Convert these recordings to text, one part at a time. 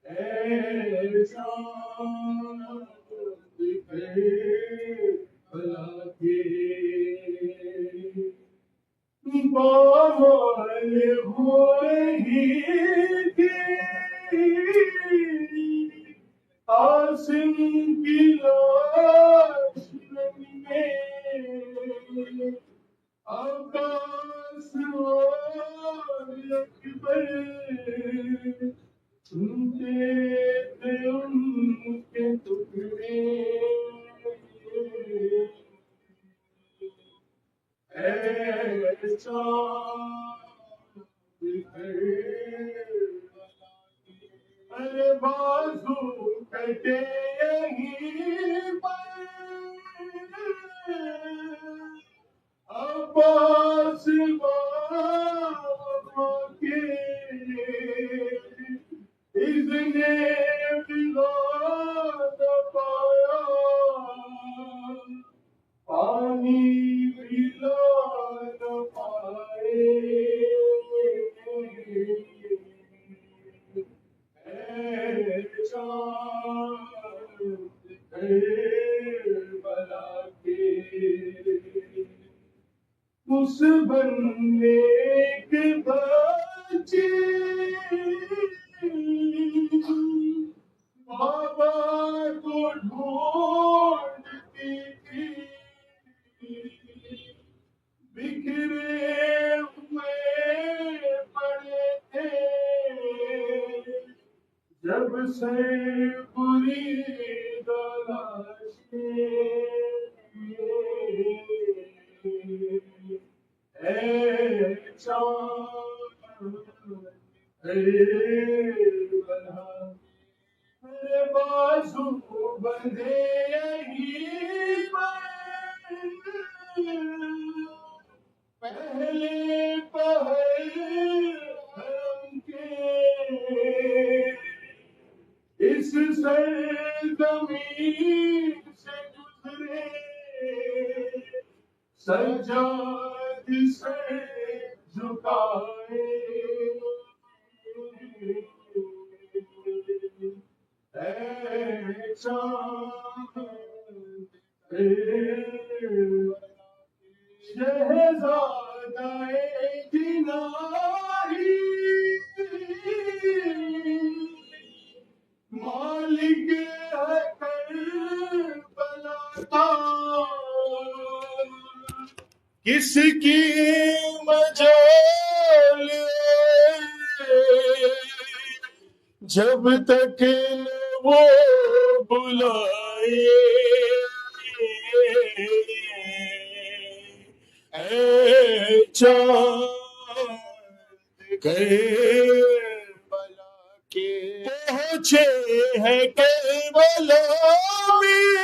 ایسا دکھے بھلا کے بامال ہوئے ہی تھے آسم کی لاش میں عباس اور اکبر سنتے تھے ان کے ٹکڑے ایسا ارے بازو کٹے یہیں پر عباس بابا کے اذن بلاد پایا پانی بلاد پائے بلا کے اس بندے کے بچے بابا کو ڈھونڈتی تھی بکھرے ہوئے پڑے تھے جب سے پوری بازو بندے یہیں پر پہلے پہل حرم کے اس سرزمین سے گزرے سجاد سے جھکائے اے چاند شہزادہ جناری مالک ہے کربلا کا کس کی مجال جب تک نہ وہ بلائے اے چاند کربلا کے پہنچے ہیں کربلا میں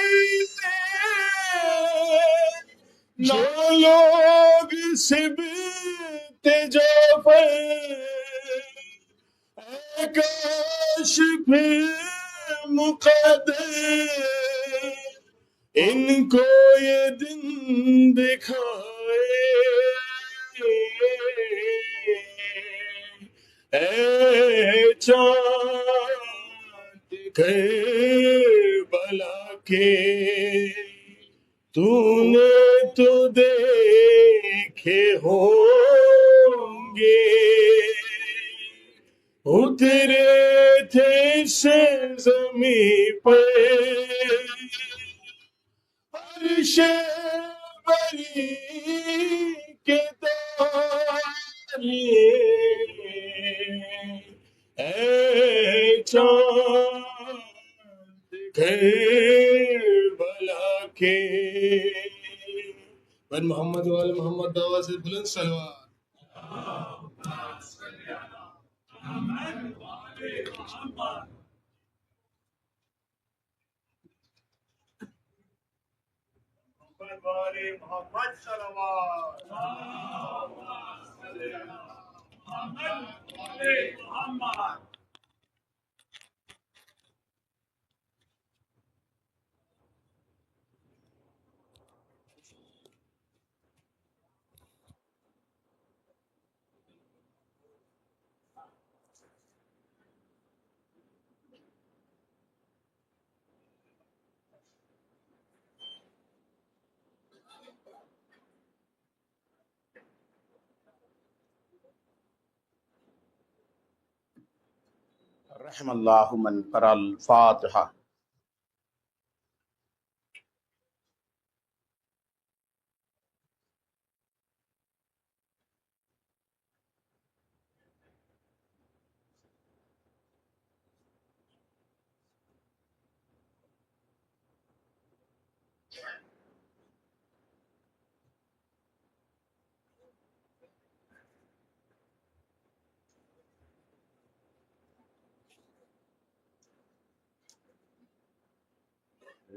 نہ لوگ سبت جعفر اے کاش پھر مقدر ان کو یہ دن دکھائے اے چاند کربلا کے تو نے تو دیکھے ہوں گے اترے تھے اس زمین پر عرش بری کے تارے اے چاند کربلا کے بن محمد وال محمد دعویٰ سے بلند صلوات محمد صلوات محمد رحم اللہ من قرأ الفاتحہ۔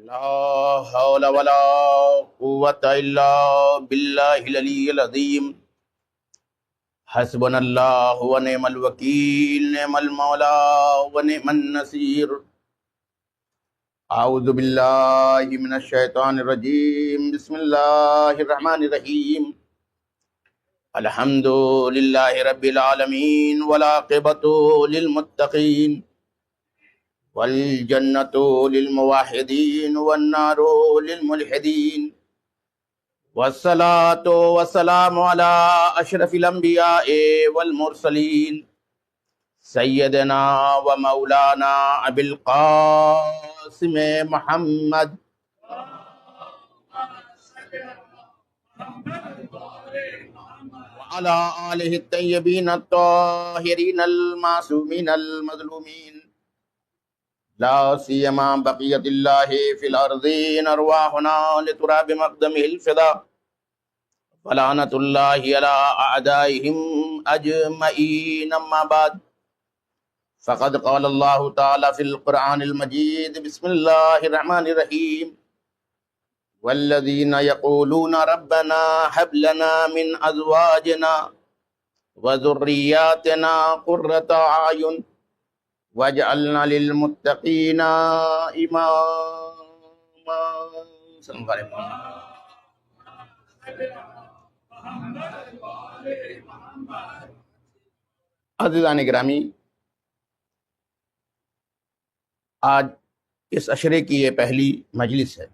لا حول ولا قوة الا باللہ العلی العظیم۔ حسبنا اللہ ونعم الوکیل، نعم المولا ونعم النصیر۔ اعوذ باللہ من الشیطان الرجیم، بسم اللہ الرحمن الرحیم۔ الحمد للہ رب العالمین والعاقبۃ للمتقین، والجنۃ للموحدین والنار للملحدین، والصلاة والسلام علی اشرف الانبیاء والمرسلین، سیدنا و مولانا ابی القاسم محمد وعلی آلہ الطیبین الطاہرین المعصومین المظلومین، لا سیما بقیت اللہ فی الارضین، ارواحنا لتراب مقدمہ الفدا، فلعنت اللہ علی اعدائہم اجمعین۔ اما بعد، فقد قال اللہ تعالی فی القرآن المجید، بسم اللہ الرحمن الرحیم، والذین یقولون ربنا هب لنا من ازواجنا وذریاتنا قرۃ اعین وَجْعَلْنَا لِلْمُتَّقِينَ إِمَامًا۔ صلی اللہ علیہ وسلم۔ عزیزان گرامی، آج اس عشرے کی یہ پہلی مجلس ہے،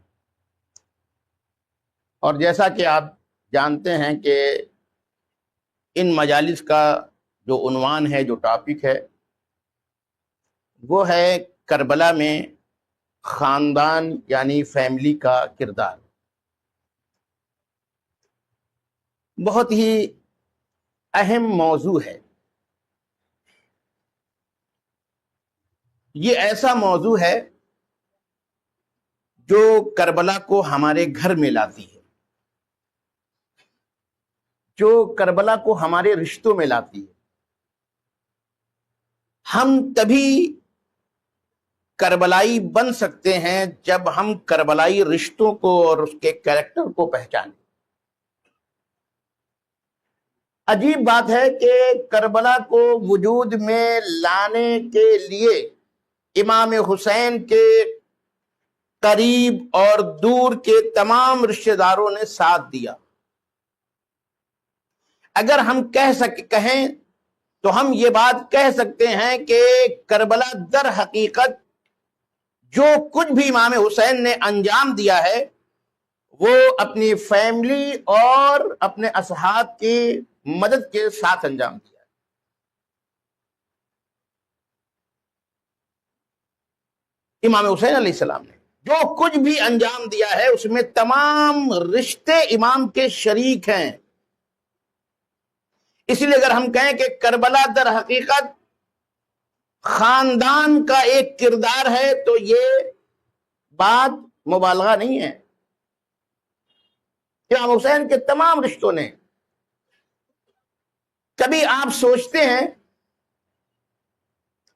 اور جیسا کہ آپ جانتے ہیں کہ ان مجالس کا جو عنوان ہے، جو ٹاپک ہے، وہ ہے کربلا میں خاندان یعنی فیملی کا کردار۔ بہت ہی اہم موضوع ہے یہ، ایسا موضوع ہے جو کربلا کو ہمارے گھر میں لاتی ہے، جو کربلا کو ہمارے رشتوں میں لاتی ہے۔ ہم تبھی کربلائی بن سکتے ہیں جب ہم کربلائی رشتوں کو اور اس کے کریکٹر کو پہچانیں۔ عجیب بات ہے کہ کربلا کو وجود میں لانے کے لیے امام حسین کے قریب اور دور کے تمام رشتہ داروں نے ساتھ دیا۔ اگر ہم کہیں تو ہم یہ بات کہہ سکتے ہیں کہ کربلا در حقیقت جو کچھ بھی امام حسین نے انجام دیا ہے، وہ اپنی فیملی اور اپنے اصحاب کی مدد کے ساتھ انجام دیا ہے۔ امام حسین علیہ السلام نے جو کچھ بھی انجام دیا ہے، اس میں تمام رشتے امام کے شریک ہیں۔ اس لیے اگر ہم کہیں کہ کربلا در حقیقت خاندان کا ایک کردار ہے، تو یہ بات مبالغہ نہیں ہے۔ امام حسین کے تمام رشتوں نے، کبھی آپ سوچتے ہیں،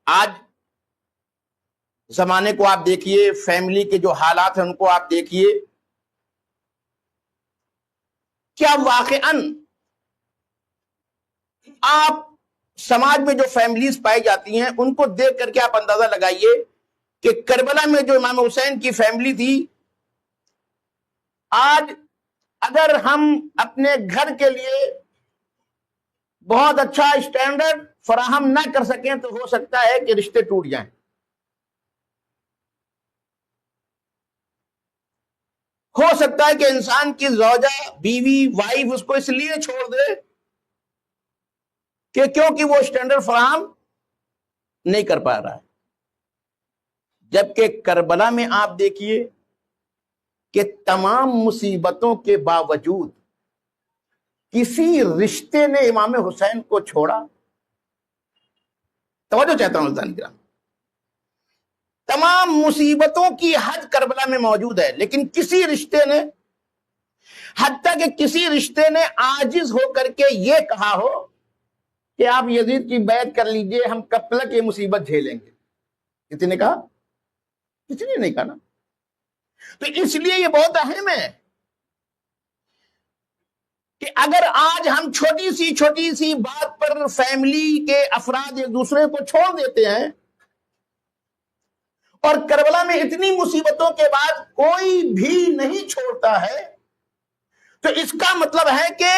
آج زمانے کو آپ دیکھیے، فیملی کے جو حالات ہیں ان کو آپ دیکھیے، کیا واقعاً آپ سماج میں جو فیملیز پائی جاتی ہیں ان کو دیکھ کر کے آپ اندازہ لگائیے کہ کربلا میں جو امام حسین کی فیملی تھی، آج اگر ہم اپنے گھر کے لیے بہت اچھا اسٹینڈرڈ فراہم نہ کر سکیں تو ہو سکتا ہے کہ رشتے ٹوٹ جائیں۔ ہو سکتا ہے کہ انسان کی زوجہ، بیوی، وائف اس کو اس لیے چھوڑ دے کہ کیونکہ وہ اسٹینڈرڈ فراہم نہیں کر پا رہا ہے۔ جبکہ کربلا میں آپ دیکھیے کہ تمام مصیبتوں کے باوجود کسی رشتے نے امام حسین کو چھوڑا؟ توجہ چاہتا ہوں عزیزان کرام، تمام مصیبتوں کی حد کربلا میں موجود ہے، لیکن کسی رشتے نے، حتیٰ کہ کسی رشتے نے عاجز ہو کر کے یہ کہا ہو کہ آپ یزید کی بیعت کر لیجئے، ہم کب تک یہ مصیبت جھیلیں گے، کسی نے کہا؟ کسی نے نہیں کہا نا۔ تو اس لیے یہ بہت اہم ہے کہ اگر آج ہم چھوٹی سی بات پر فیملی کے افراد ایک دوسرے کو چھوڑ دیتے ہیں، اور کربلا میں اتنی مصیبتوں کے بعد کوئی بھی نہیں چھوڑتا ہے، تو اس کا مطلب ہے کہ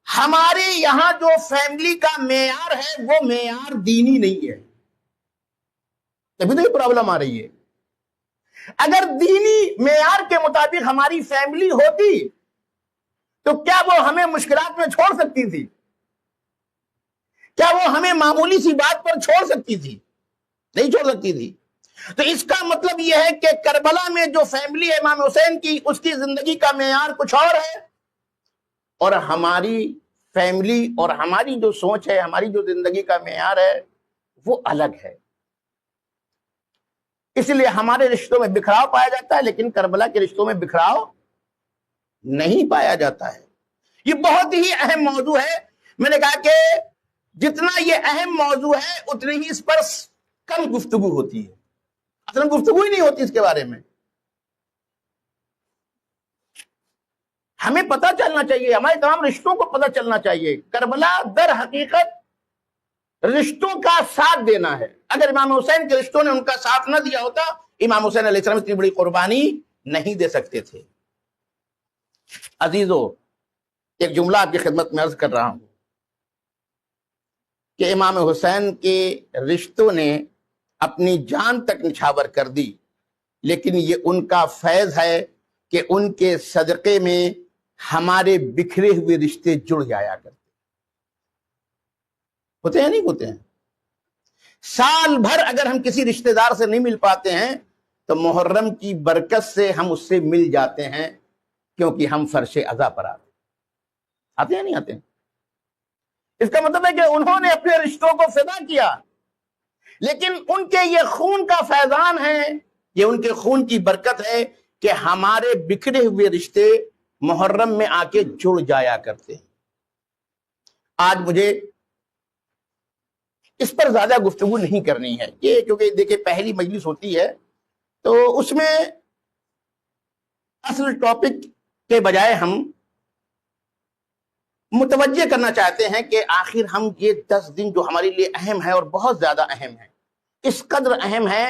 ہمارے یہاں جو فیملی کا معیار ہے وہ معیار دینی نہیں ہے، تبھی تو یہ پرابلم آ رہی ہے۔ اگر دینی معیار کے مطابق ہماری فیملی ہوتی تو کیا وہ ہمیں مشکلات میں چھوڑ سکتی تھی؟ کیا وہ ہمیں معمولی سی بات پر چھوڑ سکتی تھی؟ نہیں چھوڑ سکتی تھی۔ تو اس کا مطلب یہ ہے کہ کربلا میں جو فیملی ہے امام حسین کی، اس کی زندگی کا معیار کچھ اور ہے، اور ہماری فیملی اور ہماری جو سوچ ہے، ہماری جو زندگی کا معیار ہے وہ الگ ہے۔ اس لیے ہمارے رشتوں میں بکھراؤ پایا جاتا ہے، لیکن کربلا کے رشتوں میں بکھراؤ نہیں پایا جاتا ہے۔ یہ بہت ہی اہم موضوع ہے۔ میں نے کہا کہ جتنا یہ اہم موضوع ہے اتنی ہی اس پر کم گفتگو ہوتی ہے، اصلا گفتگو ہی نہیں ہوتی اس کے بارے میں۔ ہمیں پتہ چلنا چاہیے، ہمارے تمام رشتوں کو پتہ چلنا چاہیے، کربلا در حقیقت رشتوں کا ساتھ دینا ہے۔ اگر امام حسین کے رشتوں نے ان کا ساتھ نہ دیا ہوتا، امام حسین علیہ السلام اتنی بڑی قربانی نہیں دے سکتے تھے۔ عزیزو، ایک جملہ آپ کی خدمت میں عرض کر رہا ہوں کہ امام حسین کے رشتوں نے اپنی جان تک نچھاور کر دی، لیکن یہ ان کا فیض ہے کہ ان کے صدقے میں ہمارے بکھرے ہوئے رشتے جڑ جایا کرتے ہوتے ہیں، نہیں ہوتے ہیں؟ سال بھر اگر ہم کسی رشتہ دار سے نہیں مل پاتے ہیں تو محرم کی برکت سے ہم اس سے مل جاتے ہیں، کیونکہ ہم فرش عزا پر آتے ہیں نہیں آتے ہیں؟ اس کا مطلب ہے کہ انہوں نے اپنے رشتوں کو فدا کیا، لیکن ان کے یہ خون کا فیضان ہے، یہ ان کے خون کی برکت ہے کہ ہمارے بکھرے ہوئے رشتے محرم میں آ کے جڑ جایا کرتے ہیں۔ آج مجھے اس پر زیادہ گفتگو نہیں کرنی ہے، یہ کیونکہ دیکھیں پہلی مجلس ہوتی ہے تو اس میں اصل ٹاپک کے بجائے ہم متوجہ کرنا چاہتے ہیں کہ آخر ہم یہ 10 دن جو ہمارے لیے اہم ہے اور بہت زیادہ اہم ہے، اس قدر اہم ہے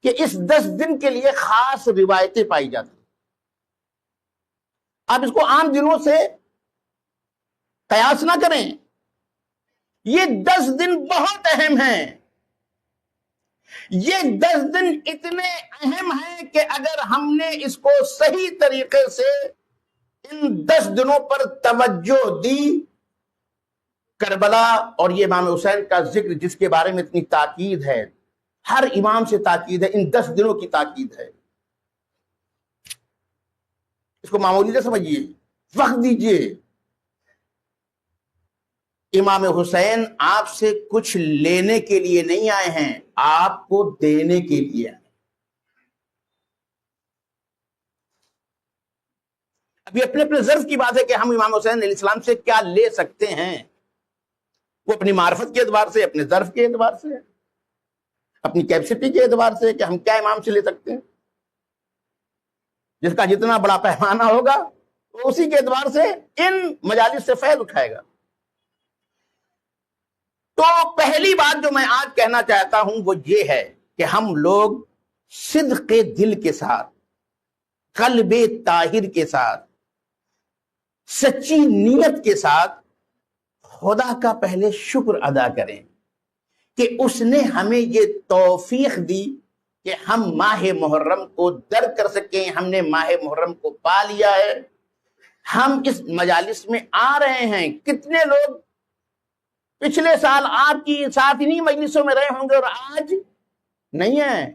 کہ اس 10 دن کے لیے خاص روایتیں پائی جاتی ہیں۔ آپ اس کو عام دنوں سے قیاس نہ کریں، یہ 10 دن بہت اہم ہیں۔ یہ 10 دن اتنے اہم ہیں کہ اگر ہم نے اس کو صحیح طریقے سے ان 10 دنوں پر توجہ دی، کربلا اور یہ امام حسین کا ذکر جس کے بارے میں اتنی تاکید ہے، ہر امام سے تاکید ہے، ان 10 دنوں کی تاکید ہے، اس کو معمولی نہ سمجھیے، وقت دیجئے۔ امام حسین آپ سے کچھ لینے کے لیے نہیں آئے ہیں، آپ کو دینے کے لیے آئے۔ ابھی اپنے اپنے ظرف کی بات ہے کہ ہم امام حسین علیہ السلام سے کیا لے سکتے ہیں، وہ اپنی معرفت کے اعتبار سے، اپنے ظرف کے اعتبار سے، اپنی کیپیسٹی کے اعتبار سے کہ ہم کیا امام سے لے سکتے ہیں۔ جس کا جتنا بڑا پیمانہ ہوگا وہ اسی کے اعتبار سے ان مجالس سے فیض اٹھائے گا۔ تو پہلی بات جو میں آج کہنا چاہتا ہوں وہ یہ ہے کہ ہم لوگ صدق دل کے ساتھ، قلب طاہر کے ساتھ، سچی نیت کے ساتھ خدا کا پہلے شکر ادا کریں کہ اس نے ہمیں یہ توفیق دی کہ ہم ماہ محرم کو درک کر سکیں، ہم نے ماہ محرم کو پا لیا ہے، ہم اس مجالس میں آ رہے ہیں۔ کتنے لوگ پچھلے سال آپ کی ساتھ انہی مجلسوں میں رہے ہوں گے اور آج نہیں ہیں،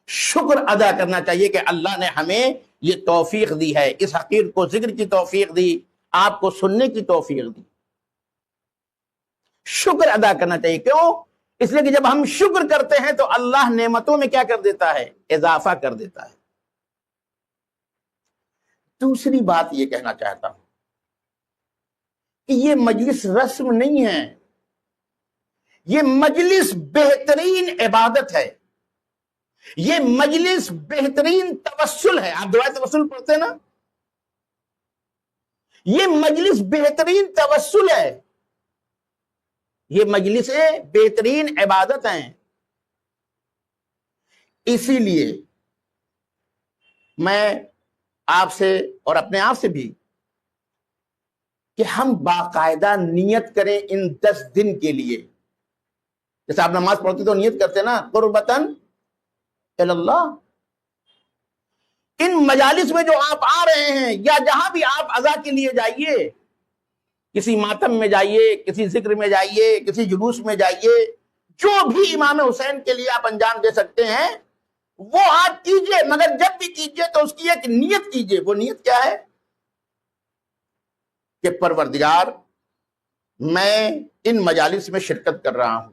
شکر ادا کرنا چاہیے کہ اللہ نے ہمیں یہ توفیق دی ہے، اس حقیر کو ذکر کی توفیق دی، آپ کو سننے کی توفیق دی۔ شکر ادا کرنا چاہیے، کیوں؟ اس لیے کہ جب ہم شکر کرتے ہیں تو اللہ نعمتوں میں کیا کر دیتا ہے؟ اضافہ کر دیتا ہے۔ دوسری بات یہ کہنا چاہتا ہوں کہ یہ مجلس رسم نہیں ہے، یہ مجلس بہترین عبادت ہے، یہ مجلس بہترین توسل ہے۔ آپ دعائے توسل پڑھتے ہیں نا، یہ مجلس بہترین توسل ہے، یہ مجلس بہترین عبادت ہیں۔ اسی لیے میں آپ سے اور اپنے آپ سے بھی کہ ہم باقاعدہ نیت کریں ان 10 دن کے لیے۔ جیسے آپ نماز پڑھتے تو نیت کرتے نا، قربتاً اللہ۔ ان مجالس میں جو آپ آ رہے ہیں یا جہاں بھی آپ عزا کے لیے جائیے، کسی ماتم میں جائیے، کسی ذکر میں جائیے، کسی جلوس میں جائیے، جو بھی امام حسین کے لیے آپ انجام دے سکتے ہیں وہ آپ کیجئے، مگر جب بھی کیجئے تو اس کی ایک نیت کیجئے۔ وہ نیت کیا ہے؟ کہ پروردگار میں ان مجالس میں شرکت کر رہا ہوں،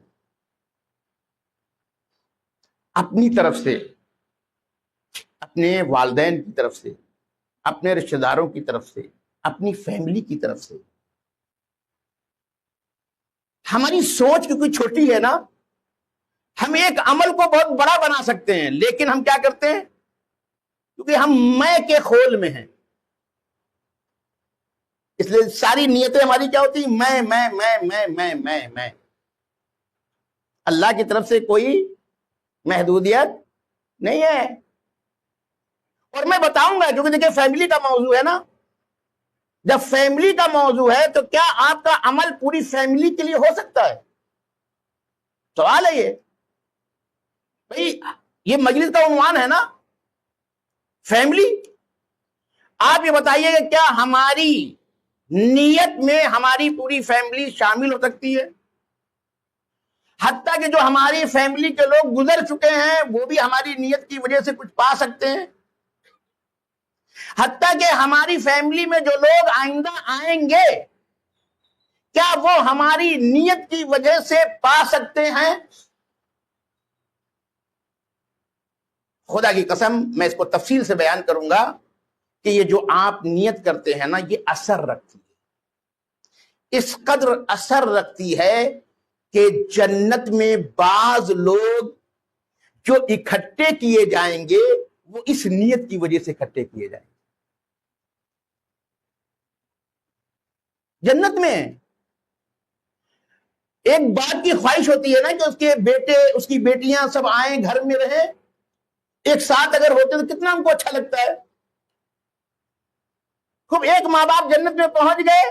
اپنی طرف سے، اپنے والدین کی طرف سے، اپنے رشتہ داروں کی طرف سے، اپنی فیملی کی طرف سے۔ ہماری سوچ کیونکہ چھوٹی ہے نا، ہم ایک عمل کو بہت بڑا بنا سکتے ہیں، لیکن ہم کیا کرتے ہیں؟ کیونکہ ہم میں کے خول میں ہیں، اس لیے ساری نیتیں ہماری کیا ہوتی ہیں؟ میں۔ اللہ کی طرف سے کوئی محدودیت نہیں ہے۔ اور میں بتاؤں گا، کیونکہ دیکھیں فیملی کا موضوع ہے نا، جب فیملی کا موضوع ہے تو کیا آپ کا عمل پوری فیملی کے لیے ہو سکتا ہے؟ سوال ہے یہ بھئی، یہ مجلس کا عنوان ہے نا فیملی۔ آپ یہ بتائیے کہ کیا ہماری نیت میں ہماری پوری فیملی شامل ہو سکتی ہے؟ حتیٰ کہ جو ہماری فیملی کے لوگ گزر چکے ہیں وہ بھی ہماری نیت کی وجہ سے کچھ پا سکتے ہیں، حتیٰ کہ ہماری فیملی میں جو لوگ آئندہ آئیں گے کیا وہ ہماری نیت کی وجہ سے پا سکتے ہیں؟ خدا کی قسم میں اس کو تفصیل سے بیان کروں گا کہ یہ جو آپ نیت کرتے ہیں نا، یہ اثر رکھتی ہے، اس قدر اثر رکھتی ہے کہ جنت میں بعض لوگ جو اکٹھے کیے جائیں گے وہ اس نیت کی وجہ سے اکٹھے کیے جائیں گے۔ جنت میں ایک باپ کی خواہش ہوتی ہے نا کہ اس کے بیٹے، اس کی بیٹیاں سب آئیں، گھر میں رہیں، ایک ساتھ اگر ہوتے تو کتنا ہم کو اچھا لگتا ہے۔ خوب ایک ماں باپ جنت میں پہنچ گئے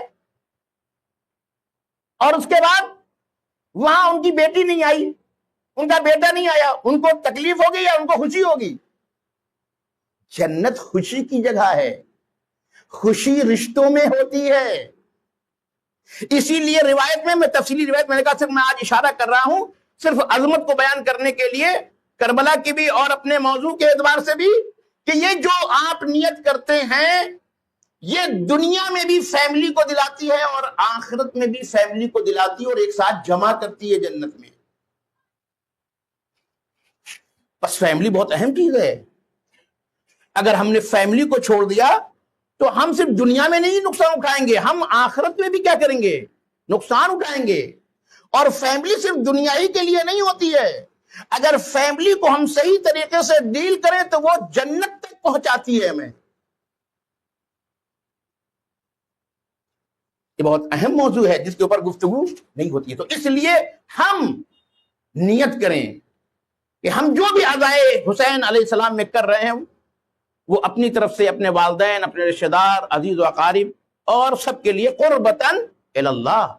اور اس کے بعد وہاں ان کی بیٹی نہیں آئی، ان کا بیٹا نہیں آیا، ان کو تکلیف ہوگی یا ان کو خوشی ہوگی؟ جنت خوشی کی جگہ ہے، خوشی رشتوں میں ہوتی ہے۔ اسی لیے روایت میں تفصیلی روایت میں نے کہا صرف میں آج اشارہ کر رہا ہوں صرف عظمت کو بیان کرنے کے لیے، کربلا کی بھی اور اپنے موضوع کے اعتبار سے بھی، کہ یہ جو آپ نیت کرتے ہیں یہ دنیا میں بھی فیملی کو دلاتی ہے اور آخرت میں بھی فیملی کو دلاتی ہے اور ایک ساتھ جمع کرتی ہے جنت میں۔ بس فیملی بہت اہم چیز ہے۔ اگر ہم نے فیملی کو چھوڑ دیا تو ہم صرف دنیا میں نہیں نقصان اٹھائیں گے، ہم آخرت میں بھی کیا کریں گے؟ نقصان اٹھائیں گے۔ اور فیملی صرف دنیا ہی کے لیے نہیں ہوتی ہے، اگر فیملی کو ہم صحیح طریقے سے ڈیل کریں تو وہ جنت تک پہنچاتی ہے ہمیں۔ یہ بہت اہم موضوع ہے جس کے اوپر گفتگو نہیں ہوتی ہے، تو اس لیے ہم نیت کریں کہ ہم جو بھی عزائے حسین علیہ السلام میں کر رہے ہیں وہ اپنی طرف سے اپنے والدین، اپنے رشتہ دار، عزیز و اقارب اور سب کے لیے قربتاً اللہ۔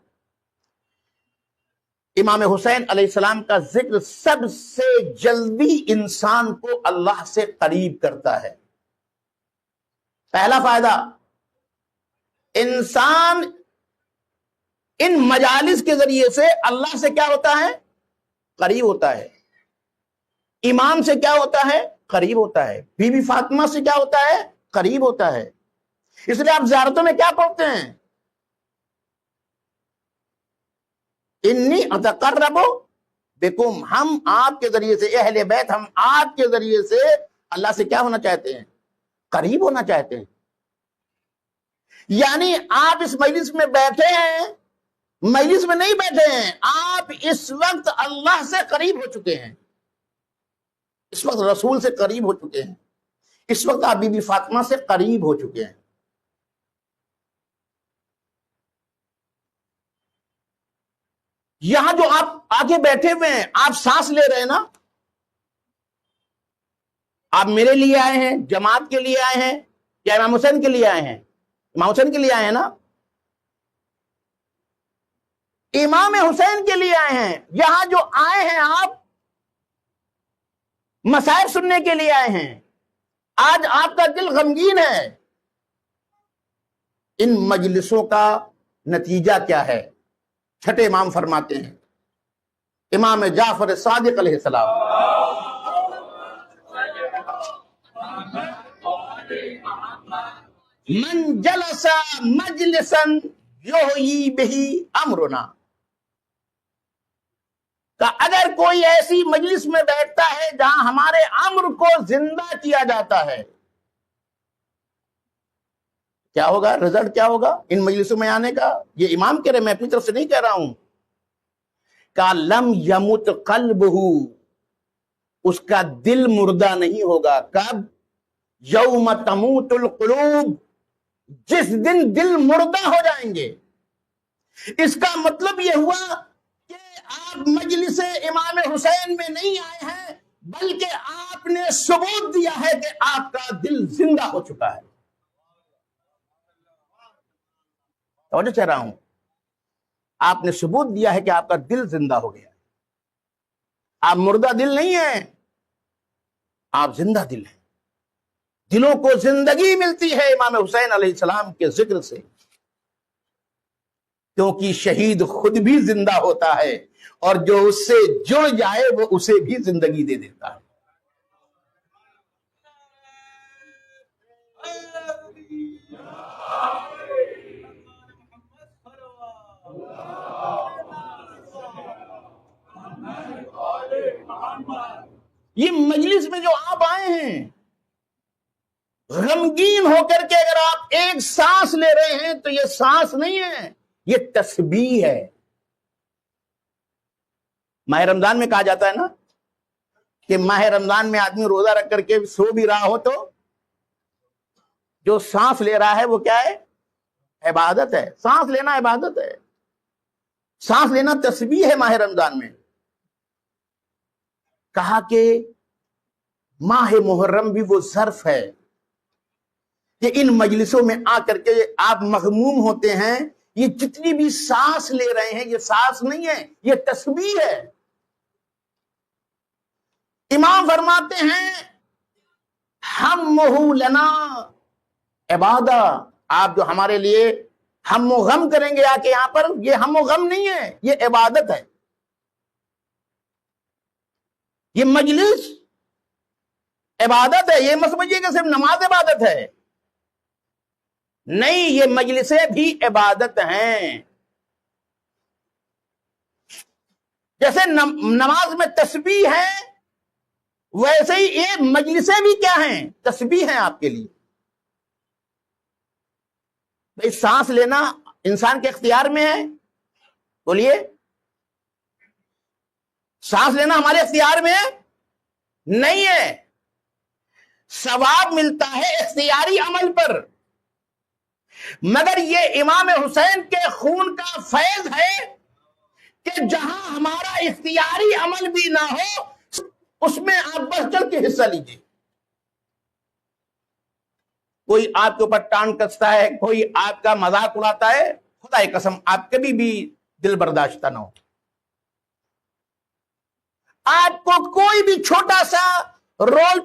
امام حسین علیہ السلام کا ذکر سب سے جلدی انسان کو اللہ سے قریب کرتا ہے۔ پہلا فائدہ، انسان ان مجالس کے ذریعے سے اللہ سے کیا ہوتا ہے؟ قریب ہوتا ہے۔ امام سے کیا ہوتا ہے؟ قریب ہوتا ہے، بی بی فاطمہ سے کیا ہوتا ہے؟ قریب ہوتا ہے۔ اس لیے آپ زیارتوں میں کیا پڑھتے ہیں؟ انی اتقرب بکم، ہم آپ کے ذریعے سے، اہل بیت ہم آپ کے ذریعے سے اللہ سے کیا ہونا چاہتے ہیں؟ قریب ہونا چاہتے ہیں۔ یعنی آپ اس مجلس میں بیٹھے ہیں، مجلس میں نہیں بیٹھے ہیں، آپ اس وقت اللہ سے قریب ہو چکے ہیں، اس وقت رسول سے قریب ہو چکے ہیں، اس وقت آپ بی بی فاطمہ سے قریب ہو چکے ہیں۔ یہاں جو آپ آگے بیٹھے ہوئے ہیں، آپ سانس لے رہے ہیں نا، آپ میرے لیے آئے ہیں، جماعت کے لیے آئے ہیں، یا امام حسین کے لیے آئے ہیں؟ امام حسین کے لیے آئے ہیں نا، امام حسین کے لیے آئے ہیں۔ یہاں جو آئے ہیں آپ مسائل سننے کے لیے آئے ہیں، آج آپ کا دل غمگین ہے، ان مجلسوں کا نتیجہ کیا ہے؟ چھٹے امام فرماتے ہیں، امام جعفر صادق علیہ السلام، من جلس مجلسا یحیی بہ امرنا، کہ اگر کوئی ایسی مجلس میں بیٹھتا ہے جہاں ہمارے امر کو زندہ کیا جاتا ہے، کیا ہوگا؟ رزلٹ کیا ہوگا ان مجلسوں میں آنے کا؟ یہ امام کہہ رہے، میں اپنی طرف سے نہیں کہہ رہا ہوں، کہ لم یمت قلبہ، اس کا دل مردہ نہیں ہوگا۔ کب؟ یوم تموت القلوب، جس دن دل مردہ ہو جائیں گے۔ اس کا مطلب یہ ہوا کہ آپ مجلس امام حسین میں نہیں آئے ہیں، بلکہ آپ نے ثبوت دیا ہے کہ آپ کا دل زندہ ہو چکا ہے۔ توجہ چاہ رہا ہوں، آپ نے ثبوت دیا ہے کہ آپ کا دل زندہ ہو گیا۔ آپ مردہ دل نہیں ہیں، آپ زندہ دل ہیں۔ دلوں کو زندگی ملتی ہے امام حسین علیہ السلام کے ذکر سے، کیونکہ شہید خود بھی زندہ ہوتا ہے، اور جو اس سے جڑ جائے وہ اسے بھی زندگی دے دیتا ہے۔ یہ مجلس میں جو آپ آئے ہیں، غمگین ہو کر کے اگر آپ ایک سانس لے رہے ہیں تو یہ سانس نہیں ہے، یہ تسبیح ہے۔ ماہ رمضان میں کہا جاتا ہے نا کہ ماہ رمضان میں آدمی روزہ رکھ کر کے سو بھی رہا ہو تو جو سانس لے رہا ہے وہ کیا ہے؟ عبادت ہے۔ سانس لینا عبادت ہے، سانس لینا تسبیح ہے۔ ماہ رمضان میں کہا کہ ماہ محرم بھی وہ ظرف ہے کہ ان مجلسوں میں آ کر کے آپ مغموم ہوتے ہیں، یہ جتنی بھی سانس لے رہے ہیں یہ سانس نہیں ہے، یہ تسبیح ہے۔ امام فرماتے ہیں ہمہ لنا عبادہ، آپ جو ہمارے لیے ہم و غم کریں گے آ کے یہاں پر، یہ ہم و غم نہیں ہے، یہ عبادت ہے۔ یہ مجلس عبادت ہے، یہ مت سمجھیے کہ صرف نماز عبادت ہے، نہیں، یہ مجلسیں بھی عبادت ہیں۔ جیسے نماز میں تسبیح ہے، ویسے ہی یہ مجلسیں بھی کیا ہیں؟ تسبیح ہیں آپ کے لیے۔ بھئی سانس لینا انسان کے اختیار میں ہے؟ بولیے، سانس لینا ہمارے اختیار میں ہے؟ نہیں ہے۔ ثواب ملتا ہے اختیاری عمل پر، مگر یہ امام حسین کے خون کا فیض ہے کہ جہاں ہمارا اختیاری عمل بھی نہ ہو اس میں آپ بس چل کے حصہ لیجیے۔ کوئی آپ کے اوپر ٹانگ کستا ہے، کوئی آپ کا مذاق اڑاتا ہے، خدا کی قسم آپ کبھی بھی دل برداشتہ نہ ہو۔ آپ کو کوئی بھی چھوٹا سا رول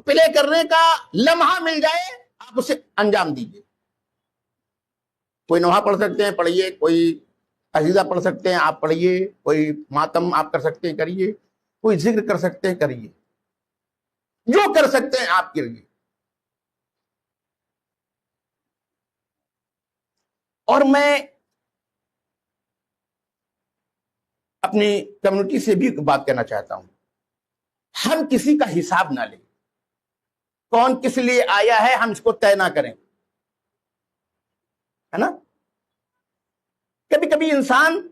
پلے کرنے کا لمحہ مل جائے، آپ اسے انجام دیجیے۔ کوئی نوحہ پڑھ سکتے ہیں پڑھیے، کوئی عزیزہ پڑھ سکتے ہیں آپ پڑھیے، کوئی ماتم آپ کر سکتے ہیں کریے، کوئی ذکر کر سکتے ہیں کریے۔ جو کر سکتے ہیں آپ کے لیے. اور میں اپنی کمیونٹی سے بھی بات کرنا چاہتا ہوں، ہم کسی کا حساب نہ لیں. کون کس لیے آیا ہے ہم اس کو طے نہ کریں، ہے نا. کبھی کبھی انسان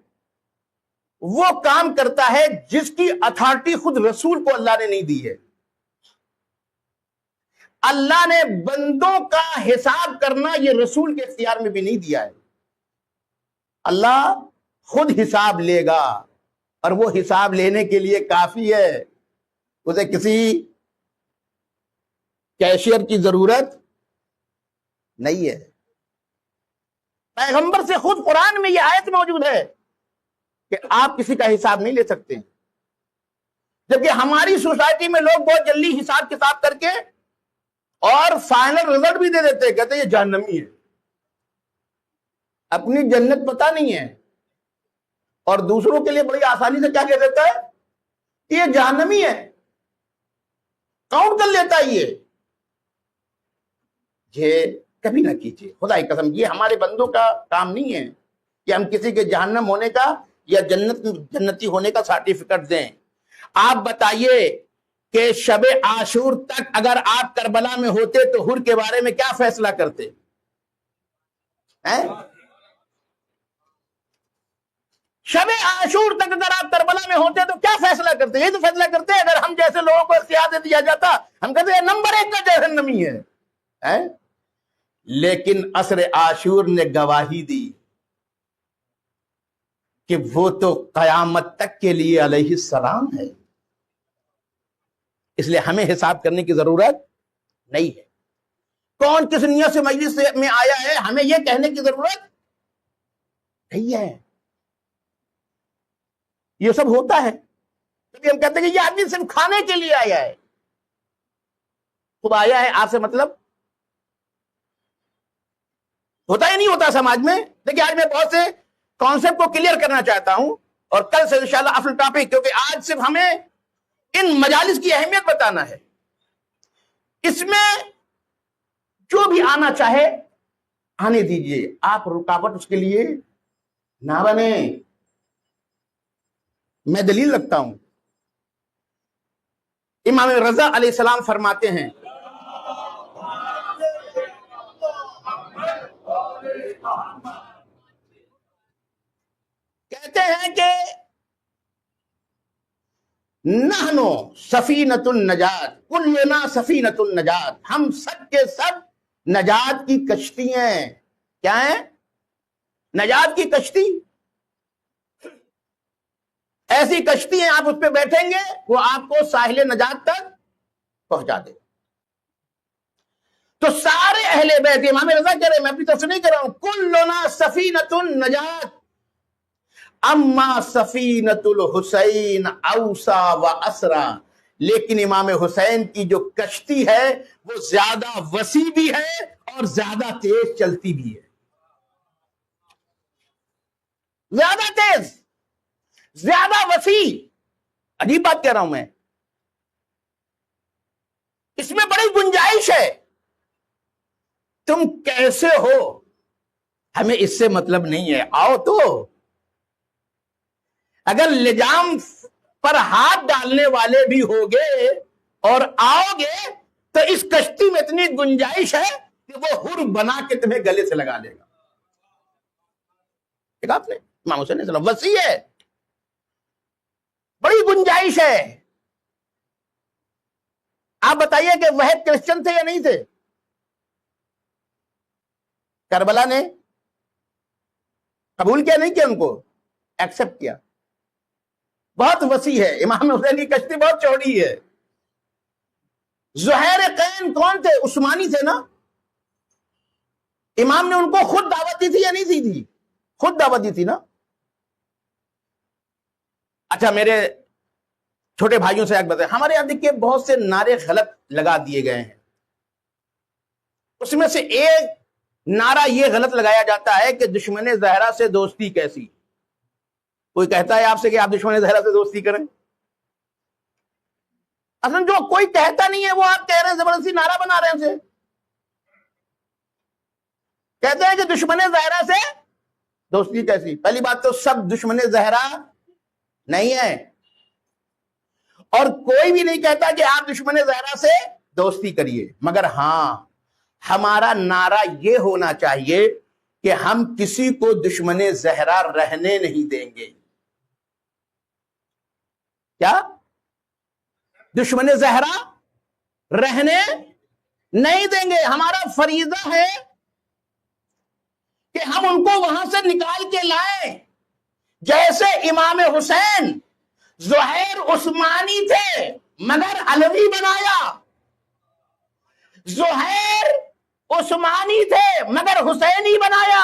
وہ کام کرتا ہے جس کی اتھارٹی خود رسول کو اللہ نے نہیں دی ہے. اللہ نے بندوں کا حساب کرنا یہ رسول کے اختیار میں بھی نہیں دیا ہے. اللہ خود حساب لے گا، اور وہ حساب لینے کے لیے کافی ہے، اسے کسی کیشیئر کی ضرورت نہیں ہے. پیغمبر سے خود قرآن میں یہ آیت موجود ہے کہ آپ کسی کا حساب نہیں لے سکتے. جبکہ ہماری سوسائٹی میں لوگ بہت جلدی حساب کتاب کر کے اور فائنل رزلٹ بھی دے دیتے ہیں، کہتے ہیں یہ جہنمی ہے. اپنی جنت پتہ نہیں ہے اور دوسروں کے لیے بڑی آسانی سے کیا کہہ دیتا ہے، یہ جہنمی ہے، کاؤنٹ کر لیتا ہے. یہ کبھی نہ کیجیے، خدا کی قسم یہ ہمارے بندوں کا کام نہیں ہے کہ ہم کسی کے جہنم ہونے کا یا جنتی ہونے کا سرٹیفکیٹ دیں. آپ بتائیے کہ شب عاشور تک اگر آپ کربلا میں ہوتے تو حر کے بارے میں کیا فیصلہ کرتے ہیں؟ شب عاشور تک اگر آپ کربلا میں ہوتے تو کیا فیصلہ کرتے؟ یہ تو فیصلہ کرتے اگر ہم جیسے لوگوں کو اختیار دے دیا جاتا، ہم کہتے ہیں نمبر 1 کا جہنمی ہے. لیکن عصر عاشور نے گواہی دی کہ وہ تو قیامت تک کے لیے علیہ السلام ہے. اس لیے ہمیں حساب کرنے کی ضرورت نہیں ہے. کون کس نیت سے مجلس میں آیا ہے ہمیں یہ کہنے کی ضرورت نہیں ہے. یہ سب ہوتا ہے کیونکہ ہم کہتے ہیں کہ یہ آدمی صرف کھانے کے لیے آیا ہے. خود آیا ہے آپ سے مطلب ہوتا ہی نہیں ہوتا سماج میں. دیکھیے آج میں بہت سے کانسیپٹ کو کلیئر کرنا چاہتا ہوں، اور کل سے انشاءاللہ اصل ٹاپک، کیونکہ آج صرف ہمیں ان مجالس کی اہمیت بتانا ہے. اس میں جو بھی آنا چاہے آنے دیجئے، آپ رکاوٹ اس کے لیے نہ بنے. میں دلیل رکھتا ہوں. امام رضا علیہ السلام فرماتے ہیں کہتے ہیں کہ نحنو سفینۃ النجات کلنا سفینۃ النجات، ہم سب کے سب نجات کی کشتی ہیں. کیا ہیں؟ نجات کی کشتی. ایسی کشتی ہیں آپ اس پہ بیٹھیں گے وہ آپ کو ساحل نجات تک پہنچا دے. تو سارے اہل بیت، امام رضا کہہ رہے ہیں، میں اپنی طرف سے نہیں کہہ رہا ہوں، کلنا سفینۃ النجات اما سفینۃ الحسین اوسع و اسرا، لیکن امام حسین کی جو کشتی ہے وہ زیادہ وسیع بھی ہے اور زیادہ تیز چلتی بھی ہے. زیادہ تیز، زیادہ وسیع. عجیب بات کہہ رہا ہوں میں، اس میں بڑی گنجائش ہے. تم کیسے ہو ہمیں اس سے مطلب نہیں ہے، آؤ تو. اگر لجام پر ہاتھ ڈالنے والے بھی ہوگے اور آؤ گے تو اس کشتی میں اتنی گنجائش ہے کہ وہ حر بنا کے تمہیں گلے سے لگا لے گا. دیکھا آپ نے، امام حسین علیہ السلام وسیع ہے، بڑی گنجائش ہے. آپ بتائیے کہ وہ کرسچن تھے یا نہیں تھے؟ کربلا نے قبول کیا نہیں کیا؟ ان کو ایکسپٹ کیا. بہت وسیع ہے. امام حسین کی کشتی بہت چوڑی ہے. زہیر قین کون تھے؟ عثمانی تھے نا. امام نے ان کو خود دعوت دی تھی یا نہیں دی تھی؟ خود دعوت دی تھی نا. اچھا میرے چھوٹے بھائیوں سے ایک بات ہے، ہمارے یہاں دیکھیے بہت سے نعرے غلط لگا دیے گئے ہیں. اس میں سے ایک نعرہ یہ غلط لگایا جاتا ہے کہ دشمن زہرا سے دوستی کیسی. کوئی کہتا ہے آپ سے کہ آپ دشمن زہرا سے دوستی کریں، اصلا جو کوئی کہتا نہیں ہے وہ آپ کہہ رہے ہیں، زبردستی نعرہ بنا رہے ہیں اسے. کہتے ہیں کہ دشمن زہرا سے دوستی کیسی؟ پہلی بات تو سب دشمن زہرا نہیں ہے، اور کوئی بھی نہیں کہتا کہ آپ دشمن زہرا سے دوستی کریے، مگر ہاں ہمارا نعرہ یہ ہونا چاہیے کہ ہم کسی کو دشمن زہرا رہنے نہیں دیں گے. کیا؟ دشمن زہرا رہنے نہیں دیں گے. ہمارا فریضہ ہے کہ ہم ان کو وہاں سے نکال کے لائیں. جیسے امام حسین زہیر عثمانی تھے مگر علوی بنایا، زہیر عثمانی تھے مگر حسینی بنایا،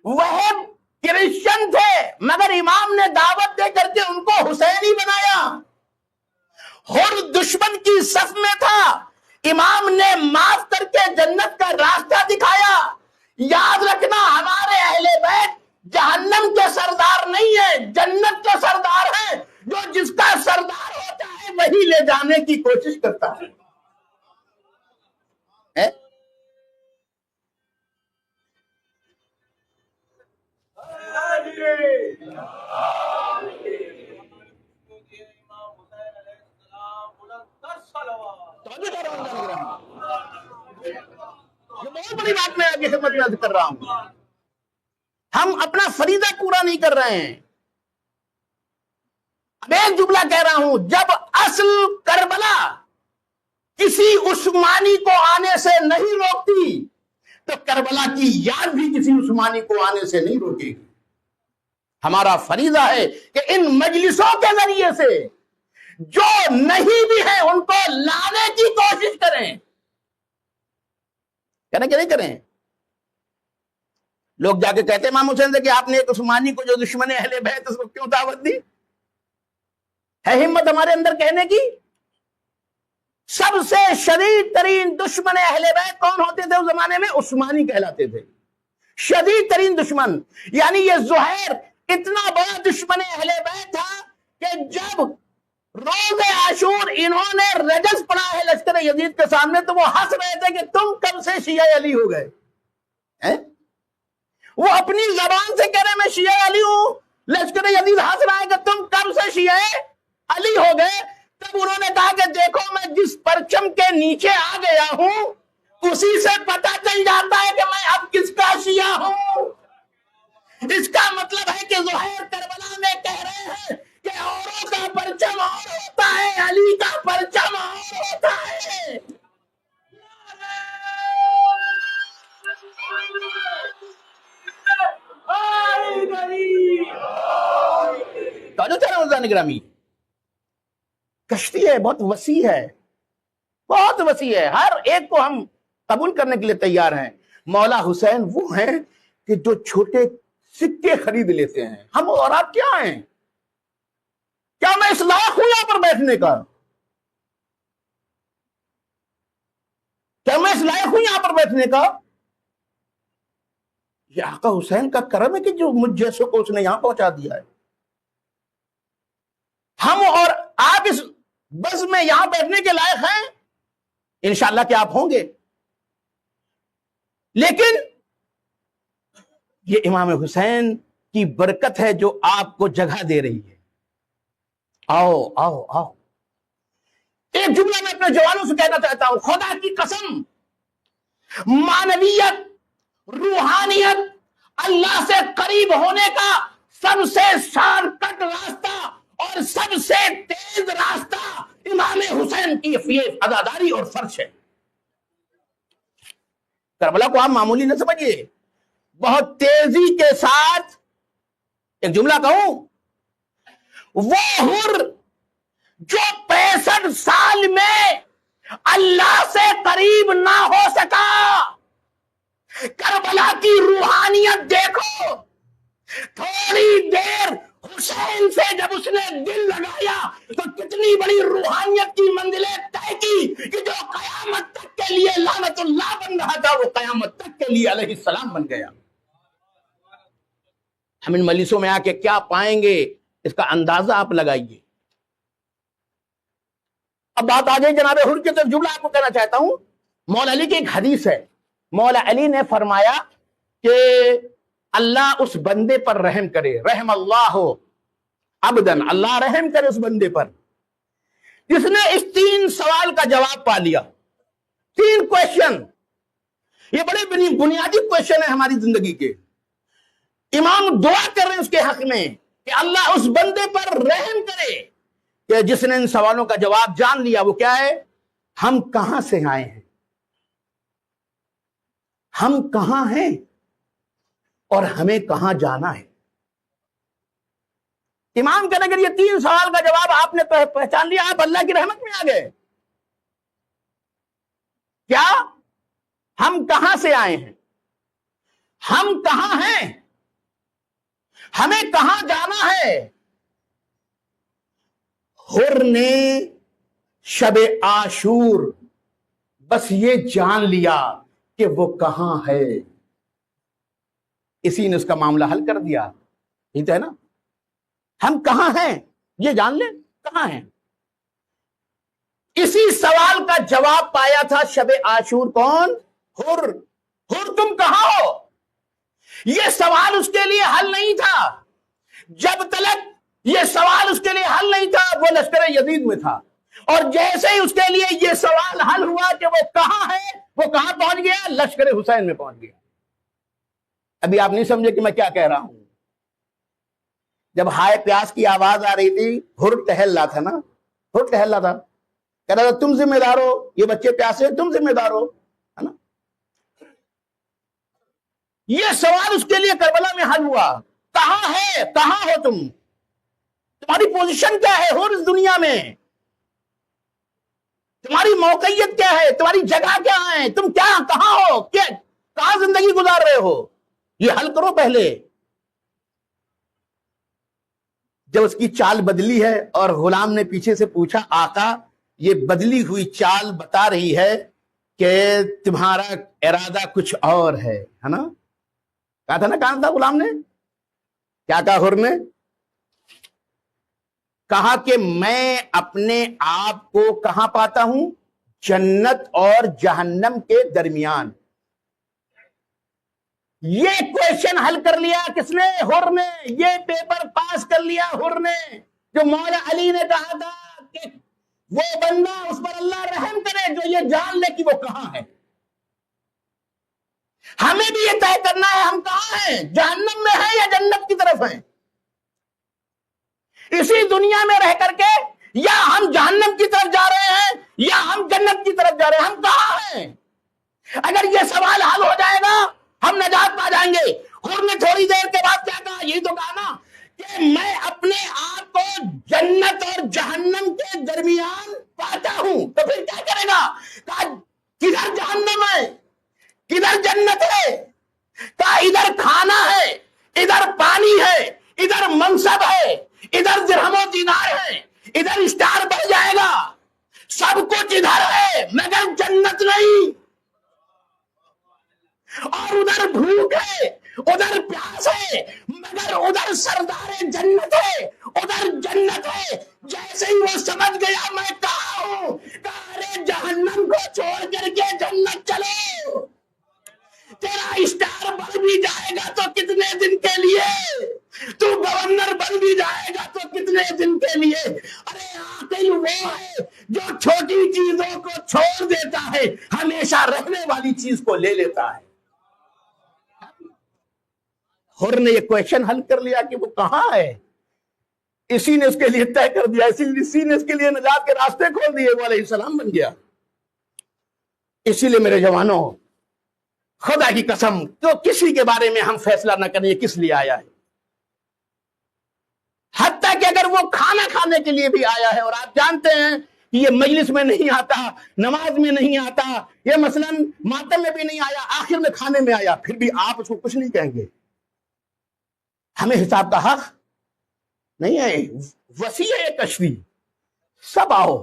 وہ کرسچن تھے مگر امام نے دعوت دے کر کے ان کو حسینی بنایا. ہر دشمن کی صف میں تھا، امام نے معاف کر کے جنت کا راستہ دکھایا. یاد رکھنا ہمارے اہل بیت جہنم کے سردار نہیں ہیں، جنت کے سردار ہیں. جو جس کا سردار ہوتا ہے وہی لے جانے کی کوشش کرتا ہے. یہ بہت بڑی بات میں آپ کی خدمت میں عرض کر رہا ہوں. ہم اپنا فریضہ پورا نہیں کر رہے ہیں. اب ایک جملہ کہہ رہا ہوں، جب اصل کربلا کسی عثمانی کو آنے سے نہیں روکتی تو کربلا کی یاد بھی کسی عثمانی کو آنے سے نہیں روکے گی. ہمارا فریضہ ہے کہ ان مجلسوں کے ذریعے سے جو نہیں بھی ہیں ان کو لانے کی کوشش کریں. کہ نہیں کریں؟ لوگ جا کے کہتے امام حسین سے کہ آپ نے ایک عثمانی کو جو دشمن اہل بیت اس کو کیوں دعوت دی؟ ہے ہمت ہمارے اندر کہنے کی؟ سب سے شدید ترین دشمن اہل بیت کون ہوتے تھے اس زمانے میں؟ عثمانی کہلاتے تھے. شدید ترین دشمن. یعنی یہ زہیر اتنا بڑا دشمن اہل بیت تھا کہ جب روز عاشور انہوں نے رجز پڑھا ہے لشکر یزید کے سامنے تو وہ ہنس رہے تھے کہ تم کب سے شیعہ علی ہو گئے. وہ اپنی زبان سے کہہ رہے میں شیعہ علی ہوں، لشکر یزید ہنس رہا ہے کہ تم کب سے شیعہ علی ہو گئے. تب انہوں نے کہا کہ دیکھو میں جس پرچم کے نیچے آ گیا ہوں اسی سے پتہ چل جاتا ہے کہ میں اب کس کا شیعہ ہوں. اس کا مطلب ہے کہ زہیر کربلا میں کہہ رہے ہیں کہ اوروں کا پرچم اور ہوتا ہے، علی کا پرچم اور ہوتا ہے. گرامی کشتی ہے، بہت وسیع ہے، بہت وسیع ہے. ہر ایک کو ہم قبول کرنے کے لیے تیار ہیں. مولا حسین وہ ہیں کہ جو چھوٹے سکے خرید لیتے ہیں. ہم اور آپ کیا ہیں؟ کیا میں اس لائق ہوں یہاں پر بیٹھنے کا؟ کیا میں اس لائق ہوں یہاں پر بیٹھنے کا؟ یہ آقا حسین کا کرم ہے کہ جو مجھ جیسوں کو اس نے یہاں پہنچا دیا ہے. ہم اور آپ اس بس میں یہاں بیٹھنے کے لائق ہیں؟ انشاءاللہ کہ آپ ہوں گے. لیکن یہ امام حسین کی برکت ہے جو آپ کو جگہ دے رہی ہے. آؤ آؤ آؤ. ایک جملہ میں اپنے جوانوں سے کہنا چاہتا ہوں، خدا کی قسم معنویت، روحانیت، اللہ سے قریب ہونے کا سب سے شارٹ کٹ راستہ اور سب سے تیز راستہ امام حسین کی یہ عزاداری اور فرش ہے. کربلا کو آپ معمولی نہ سمجھیے. بہت تیزی کے ساتھ ایک جملہ کہوں، وہ حر جو 65 سال میں اللہ سے قریب نہ ہو سکا، کربلا کی روحانیت دیکھو. تھوڑی دیر حسین سے جب اس نے دل لگایا تو کتنی بڑی روحانیت کی منزلیں طے کی کہ جو قیامت تک کے لیے لعنت اللہ بن رہا تھا وہ قیامت تک کے لیے علیہ السلام بن گیا. ہم ان مجلسوں میں آ کے کیا پائیں گے اس کا اندازہ آپ لگائیے. اب بات آ گئی جناب حر کی، تو جملہ آپ کو کہنا چاہتا ہوں، مولا علی کی ایک حدیث ہے، مولا علی نے فرمایا کہ اللہ اس بندے پر رحم کرے، رحم اللہ عبدن، اللہ رحم کرے اس بندے پر جس نے اس 3 سوال کا جواب پا لیا۔ 3 کویشچن، یہ بڑے بنیادی کویشچن ہیں ہماری زندگی کے۔ امام دعا کر رہے ہیں اس کے حق میں کہ اللہ اس بندے پر رحم کرے کہ جس نے ان سوالوں کا جواب جان لیا۔ وہ کیا ہے؟ ہم کہاں سے آئے ہیں، ہم کہاں ہیں، اور ہمیں کہاں جانا ہے۔ امام کہنے اگر یہ 3 سوال کا جواب آپ نے پہچان لیا، آپ اللہ کی رحمت میں آ گئے۔ کیا؟ ہم کہاں سے آئے ہیں، ہم کہاں ہیں، ہمیں کہاں جانا ہے۔ حر نے شب عاشور بس یہ جان لیا کہ وہ کہاں ہے، اسی نے اس کا معاملہ حل کر دیا۔ یہ تو ہے نا، ہم کہاں ہیں یہ جان لیں، کہاں ہیں۔ اسی سوال کا جواب پایا تھا شب عاشور کون؟ حر۔ حر تم کہاں ہو، یہ سوال اس کے لیے حل نہیں تھا۔ جب تلک یہ سوال اس کے لیے حل نہیں تھا وہ لشکر یزید میں تھا، اور جیسے ہی اس کے لیے یہ سوال حل ہوا کہ وہ کہاں ہے، وہ کہاں پہنچ گیا؟ لشکر حسین میں پہنچ گیا۔ ابھی آپ نہیں سمجھے کہ میں کیا کہہ رہا ہوں؟ جب ہائے پیاس کی آواز آ رہی تھی، حر ٹہل رہا تھا نا، حر ٹہل رہا تھا، کہہ رہا تھا تم ذمہ دار ہو، یہ بچے پیاسے، تم ذمہ دار ہو، ہے نا۔ یہ سوال اس کے لیے کربلا میں حل ہوا، کہاں ہے، کہاں ہو تم، تمہاری پوزیشن کیا ہے حر اس دنیا میں، تمہاری موقعیت کیا ہے، تمہاری جگہ کیا ہے، تم کیا کہاں ہو، کہاں زندگی گزار رہے ہو، یہ حل کرو پہلے۔ جب اس کی چال بدلی ہے اور غلام نے پیچھے سے پوچھا آقا یہ بدلی ہوئی چال بتا رہی ہے کہ تمہارا ارادہ کچھ اور ہے نا، کہا تھا نا، کہا تھا غلام نے، کیا کہا حر نے؟ کہا کہ میں اپنے آپ کو کہاں پاتا ہوں؟ جنت اور جہنم کے درمیان۔ یہ کویشچن حل کر لیا کس نے؟ حر نے۔ یہ پیپر پاس کر لیا حر نے، جو مولا علی نے کہا تھا کہ وہ بندہ اس پر اللہ رحم کرے جو یہ جان لے کہ وہ کہاں ہے۔ ہمیں بھی یہ طے کرنا ہے ہم کہاں ہیں، جہنم میں ہیں یا جنت کی طرف ہیں۔ اسی دنیا میں رہ کر کے یا ہم جہنم کی طرف جا رہے ہیں یا ہم جنت کی طرف جا رہے ہیں، ہم کہاں ہیں؟ اگر یہ سوال حل ہو جائے گا ہم نجات پا جائیں گے۔ حر نے تھوڑی دیر کے بعد کیا کہا؟ یہی تو کہا نا کہ میں اپنے آپ کو جنت اور جہنم کے درمیان پاتا ہوں۔ تو پھر کیا کرے گا؟ کہا کدھر جہنم ہے، کدھر جنت ہے، کہا ادھر کھانا ہے، ادھر پانی ہے، ادھر منصب ہے، ادھر درہم و دینار ہے، ادھر اسٹار بڑھ جائے گا، سب کچھ ادھر ہے مگر جنت نہیں۔ اور ادھر بھوک ہے، ادھر پیاس ہے، مگر ادھر سردار جنت ہے، ادھر جنت ہے۔ جیسے ہی وہ سمجھ گیا میں کہاں ہوں، کہا ارے جہنم کو چھوڑ کر کے جنت چلو، تیرا اسٹار بڑھ بھی جائے گا تو کتنے دن کے لیے، تو گورنر بن بھی جائے گا تو کتنے دن کے لیے۔ ارے عاقل وہ ہے جو چھوٹی چیزوں کو چھوڑ دیتا ہے، ہمیشہ رہنے والی چیز کو لے لیتا ہے۔ حر نے یہ کویشچن حل کر لیا کہ وہ کہاں ہے، اسی نے اس کے لیے طے کر دیا، اسی نے اس کے لیے نجات کے راستے کھول دیے، وہ علیہ السلام بن گیا۔ اسی لیے میرے جوانوں، خدا کی قسم تو کسی کے بارے میں ہم فیصلہ نہ کریں یہ کس لیے آیا ہے، حتیٰ کہ اگر وہ کھانا کھانے کے لیے بھی آیا ہے اور آپ جانتے ہیں کہ یہ مجلس میں نہیں آتا، نماز میں نہیں آتا، یہ مثلا ماتم میں بھی نہیں آیا، آخر میں کھانے میں آیا، پھر بھی آپ اس کو کچھ نہیں کہیں گے۔ ہمیں حساب کا حق نہیں ہے، وسیع ہے کشفی، سب آؤ،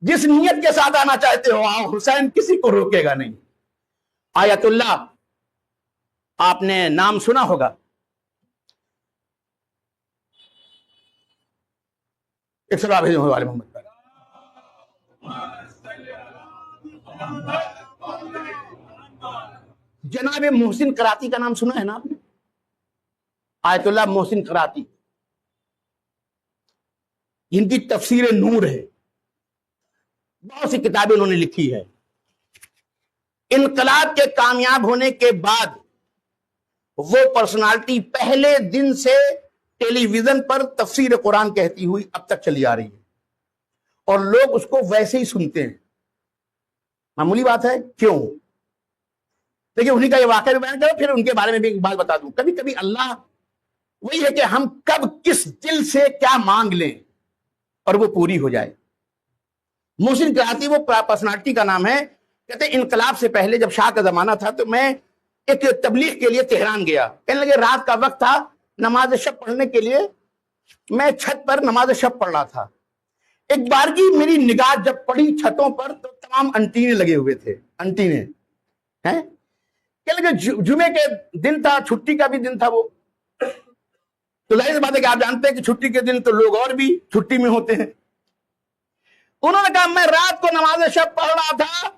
جس نیت کے ساتھ آنا چاہتے ہو آؤ، حسین کسی کو روکے گا نہیں۔ آیت اللہ آپ نے نام سنا ہوگا، ایک سلام بھیجو والے محمد پر۔ جناب محسن قراتی کا نام سنا ہے نا آپ نے؟ آیت اللہ محسن قراتی، ان کی تفسیر نور ہے، بہت سی کتابیں انہوں نے لکھی ہے۔ انقلاب کے کامیاب ہونے کے بعد وہ پرسنالٹی پہلے دن سے ٹیلی ویژن پر تفسیر قرآن کہتی ہوئی اب تک چلی آ رہی ہے، اور لوگ اس کو ویسے ہی سنتے ہیں۔ معمولی بات ہے، کیوں؟ دیکھیں انہیں کا یہ واقعہ بھی بیان کرو، پھر ان کے بارے میں بھی ایک بات بتا دوں۔ کبھی کبھی اللہ وہی ہے کہ ہم کب کس دل سے کیا مانگ لیں اور وہ پوری ہو جائے۔ محسن قراتی وہ پرسنالٹی کا نام ہے۔ کہتے ہیں انقلاب سے پہلے جب شاہ کا زمانہ تھا تو میں ایک تبلیغ کے لیے تہران گیا، کہنے لگے رات کا وقت تھا، نماز شب پڑھنے کے لیے میں چھت پر نماز شب پڑھ رہا تھا۔ ایک بارگی میری نگاہ جب پڑی چھتوں پر تو تمام انٹینے لگے ہوئے تھے، انٹینے ہیں، کہنے لگے جمعے کے دن تھا، چھٹی کا بھی دن تھا وہ، تو ظاہر سی بات ہے کہ آپ جانتے ہیں کہ چھٹی کے دن تو لوگ اور بھی چھٹی میں ہوتے ہیں۔ انہوں نے کہا میں رات کو نماز شب پڑھ رہا تھا،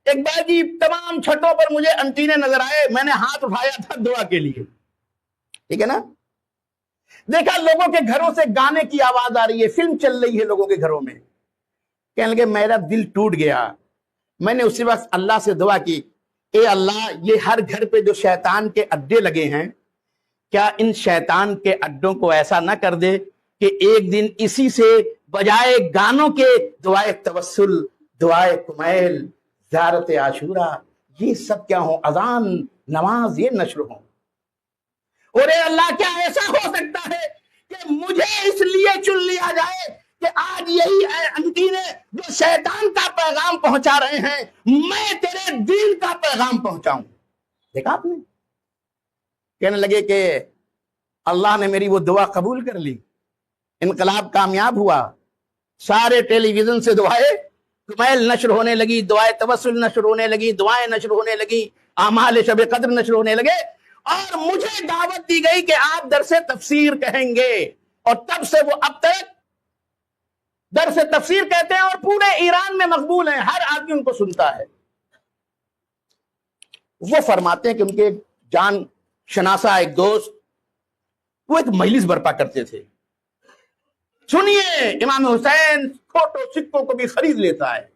ایک بار جی تمام چھتوں پر مجھے انٹینے نظر آئے، میں نے ہاتھ اٹھایا تھا دعا کے لیے، ٹھیک ہے نا؟ دیکھا لوگوں کے گھروں سے گانے کی آواز آ رہی ہے، فلم چل رہی ہے لوگوں کے گھروں میں، کہنے لگے میرا دل ٹوٹ گیا۔ میں نے اسی وقت اللہ سے دعا کی، اے اللہ یہ ہر گھر پہ جو شیطان کے اڈے لگے ہیں، کیا ان شیطان کے اڈوں کو ایسا نہ کر دے کہ ایک دن اسی سے بجائے گانوں کے دعائے توسل، دعائے کمیل، زیارت عاشورہ، یہ سب کیا ہوں، اذان، نماز، یہ نشر ہوں۔ اور اے اللہ کیا ایسا ہو سکتا ہے کہ مجھے اس لیے چن لیا جائے کہ آج یہی انٹینے جو شیطان کا پیغام پہنچا رہے ہیں میں تیرے دین کا پیغام پہنچاؤں۔ دیکھا آپ نے؟ کہنے لگے کہ اللہ نے میری وہ دعا قبول کر لی، انقلاب کامیاب ہوا، سارے ٹیلی ویژن سے دعائیں کمیل نشر ہونے لگی، دعائیں توسل نشر ہونے لگی، دعائیں نشر ہونے لگی، اعمال شب قدر نشر ہونے لگے، اور مجھے دعوت دی گئی کہ آپ درس تفسیر کہیں گے، اور تب سے وہ اب تک درس تفسیر کہتے ہیں اور پورے ایران میں مقبول ہیں، ہر آدمی ان کو سنتا ہے۔ وہ فرماتے ہیں کہ ان کے جان شناسہ ایک دوست وہ ایک مجلس برپا کرتے تھے، سنیے امام حسین کھوٹوں سکوں کو بھی خرید لیتا ہے۔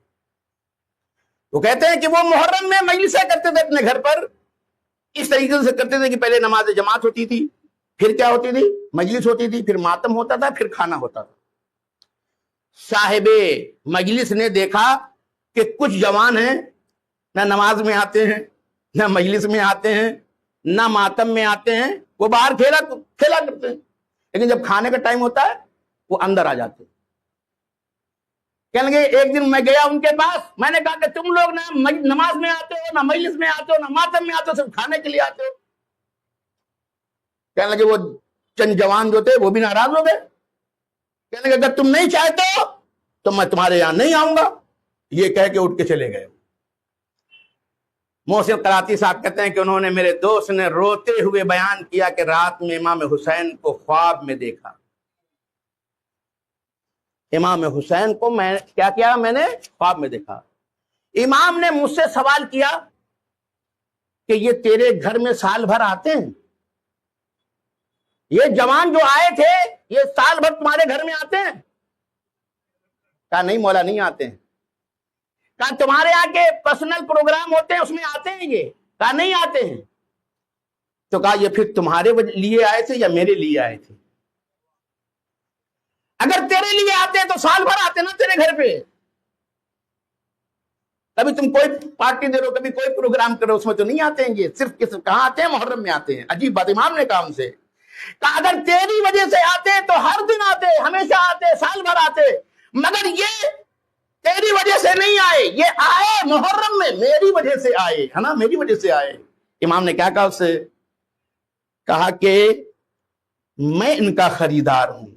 وہ کہتے ہیں کہ وہ محرم میں مجلسیں کرتے تھے اپنے گھر پر، اس طریقے سے کرتے تھے کہ پہلے نماز جماعت ہوتی تھی، پھر کیا ہوتی تھی، مجلس ہوتی تھی، پھر ماتم ہوتا تھا، پھر کھانا ہوتا تھا۔ صاحب مجلس نے دیکھا کہ کچھ جوان ہیں، نہ نماز میں آتے ہیں، نہ مجلس میں آتے ہیں، نہ ماتم میں آتے ہیں، وہ باہر کھیلا کرتے ہیں، لیکن جب کھانے کا ٹائم ہوتا ہے وہ اندر آ جاتے ہیں۔ کہنے لگے ایک دن میں گیا ان کے پاس، میں نے کہا کہ تم لوگ نہ نماز میں آتے ہو، نہ مجلس میں آتے ہو، نہ ماتم میں آتے ہو، صرف کھانے کے لیے آتے ہو۔ کہنے لگے وہ چند جوان جو تھے وہ بھی ناراض ہو گئے، کہنے لگے اگر تم نہیں چاہتے ہو تو میں تمہارے یہاں نہیں آؤں گا، یہ کہہ کے اٹھ کے چلے گئے۔ محسن قراتی صاحب کہتے ہیں کہ انہوں نے، میرے دوست نے روتے ہوئے بیان کیا کہ رات میں امام حسین کو خواب میں دیکھا۔ امام حسین کو میں کیا میں نے خواب میں دیکھا۔ امام نے مجھ سے سوال کیا کہ یہ تیرے گھر میں سال بھر آتے ہیں؟ یہ جوان جو آئے تھے یہ سال بھر تمہارے گھر میں آتے ہیں؟ کہا نہیں مولا نہیں آتے ہیں۔ کہا تمہارے یہاں کے پرسنل پروگرام ہوتے ہیں اس میں آتے ہیں یہ؟ کہا نہیں آتے ہیں۔ تو کہا یہ پھر تمہارے لیے آئے تھے یا میرے لیے آئے تھے؟ اگر تیرے لیے آتے ہیں تو سال بھر آتے نا تیرے گھر پہ، کبھی تم کوئی پارٹی دے رہو، کبھی کوئی پروگرام کرو، اس میں تو نہیں آتے ہیں یہ، صرف کہاں آتے ہیں؟ محرم میں آتے ہیں۔ عجیب بات امام نے کہا ان سے، کہا اگر تیری وجہ سے آتے ہیں تو ہر دن آتے، ہمیشہ آتے، سال بھر آتے، مگر یہ تیری وجہ سے نہیں آئے، یہ آئے محرم میں، میری وجہ سے آئے، ہے نا، میری وجہ سے آئے۔ امام نے کیا کہا اس سے؟ کہا کہ میں ان کا خریدار ہوں،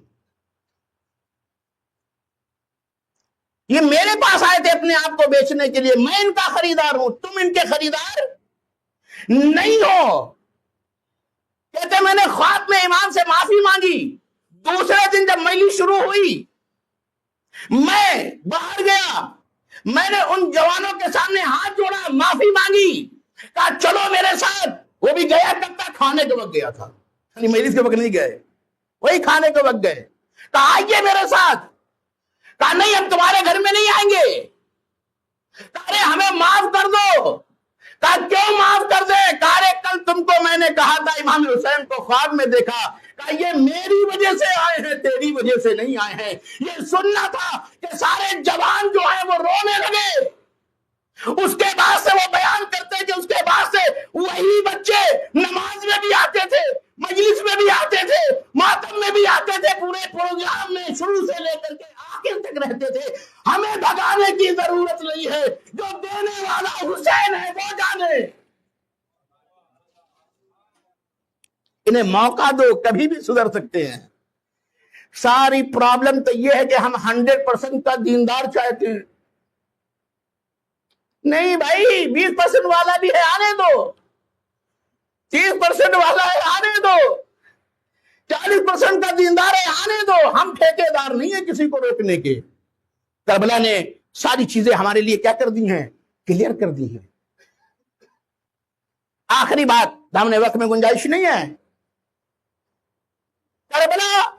یہ میرے پاس آئے تھے اپنے آپ کو بیچنے کے لیے، میں ان کا خریدار ہوں، تم ان کے خریدار نہیں ہو۔ کہتے میں نے خواب میں امام سے معافی مانگی، دوسرے دن جب مجلس شروع ہوئی میں باہر گیا، میں نے ان جوانوں کے سامنے ہاتھ جوڑا، معافی مانگی، کہا چلو میرے ساتھ۔ وہ بھی گیا کب تک؟ کھانے کے وقت گیا تھا، یعنی مجلس کے وقت نہیں گئے، وہی کھانے کے وقت گئے۔ کہا آئیے میرے ساتھ۔ کہا نہیں، ہم تمہارے گھر میں نہیں آئیں گے۔ کہا ہمیں معاف کر دو۔ کہا کیوں معاف کر دے؟ کہا کل تم کو میں نے کہا تھا امام حسین کو خواب میں دیکھا، کہا یہ میری وجہ سے آئے ہیں، تیری وجہ سے نہیں آئے ہیں۔ یہ سننا تھا کہ سارے جوان جو ہیں وہ رونے لگے۔ اس کے بعد سے وہ بیان کرتے کہ اس کے بعد سے وہی بچے نماز میں بھی آتے تھے، مجلس میں بھی آتے تھے، ماتم میں بھی آتے تھے، پورے پروگرام میں شروع سے لے کر کے آخر تک رہتے تھے۔ ہمیں بھگانے کی ضرورت نہیں ہے، جو دینے والا حسین ہے وہ جانے۔ انہیں موقع دو، کبھی بھی سدھر سکتے ہیں۔ ساری پرابلم تو یہ ہے کہ ہم 100% کا دیندار چاہتے ہیں۔ نہیں بھائی، 20% والا بھی ہے، آنے دو۔ 30% والا ہے، آنے دو۔ 40% کا دیندار ہے، آنے دو۔ ہم ٹھیکے دار نہیں ہیں کسی کو روکنے کے۔ کربلا نے ساری چیزیں ہمارے لیے کیا کر دی ہیں؟ کلیئر کر دی ہیں۔ آخری بات، ہمیں وقت میں گنجائش نہیں ہے۔ کربلا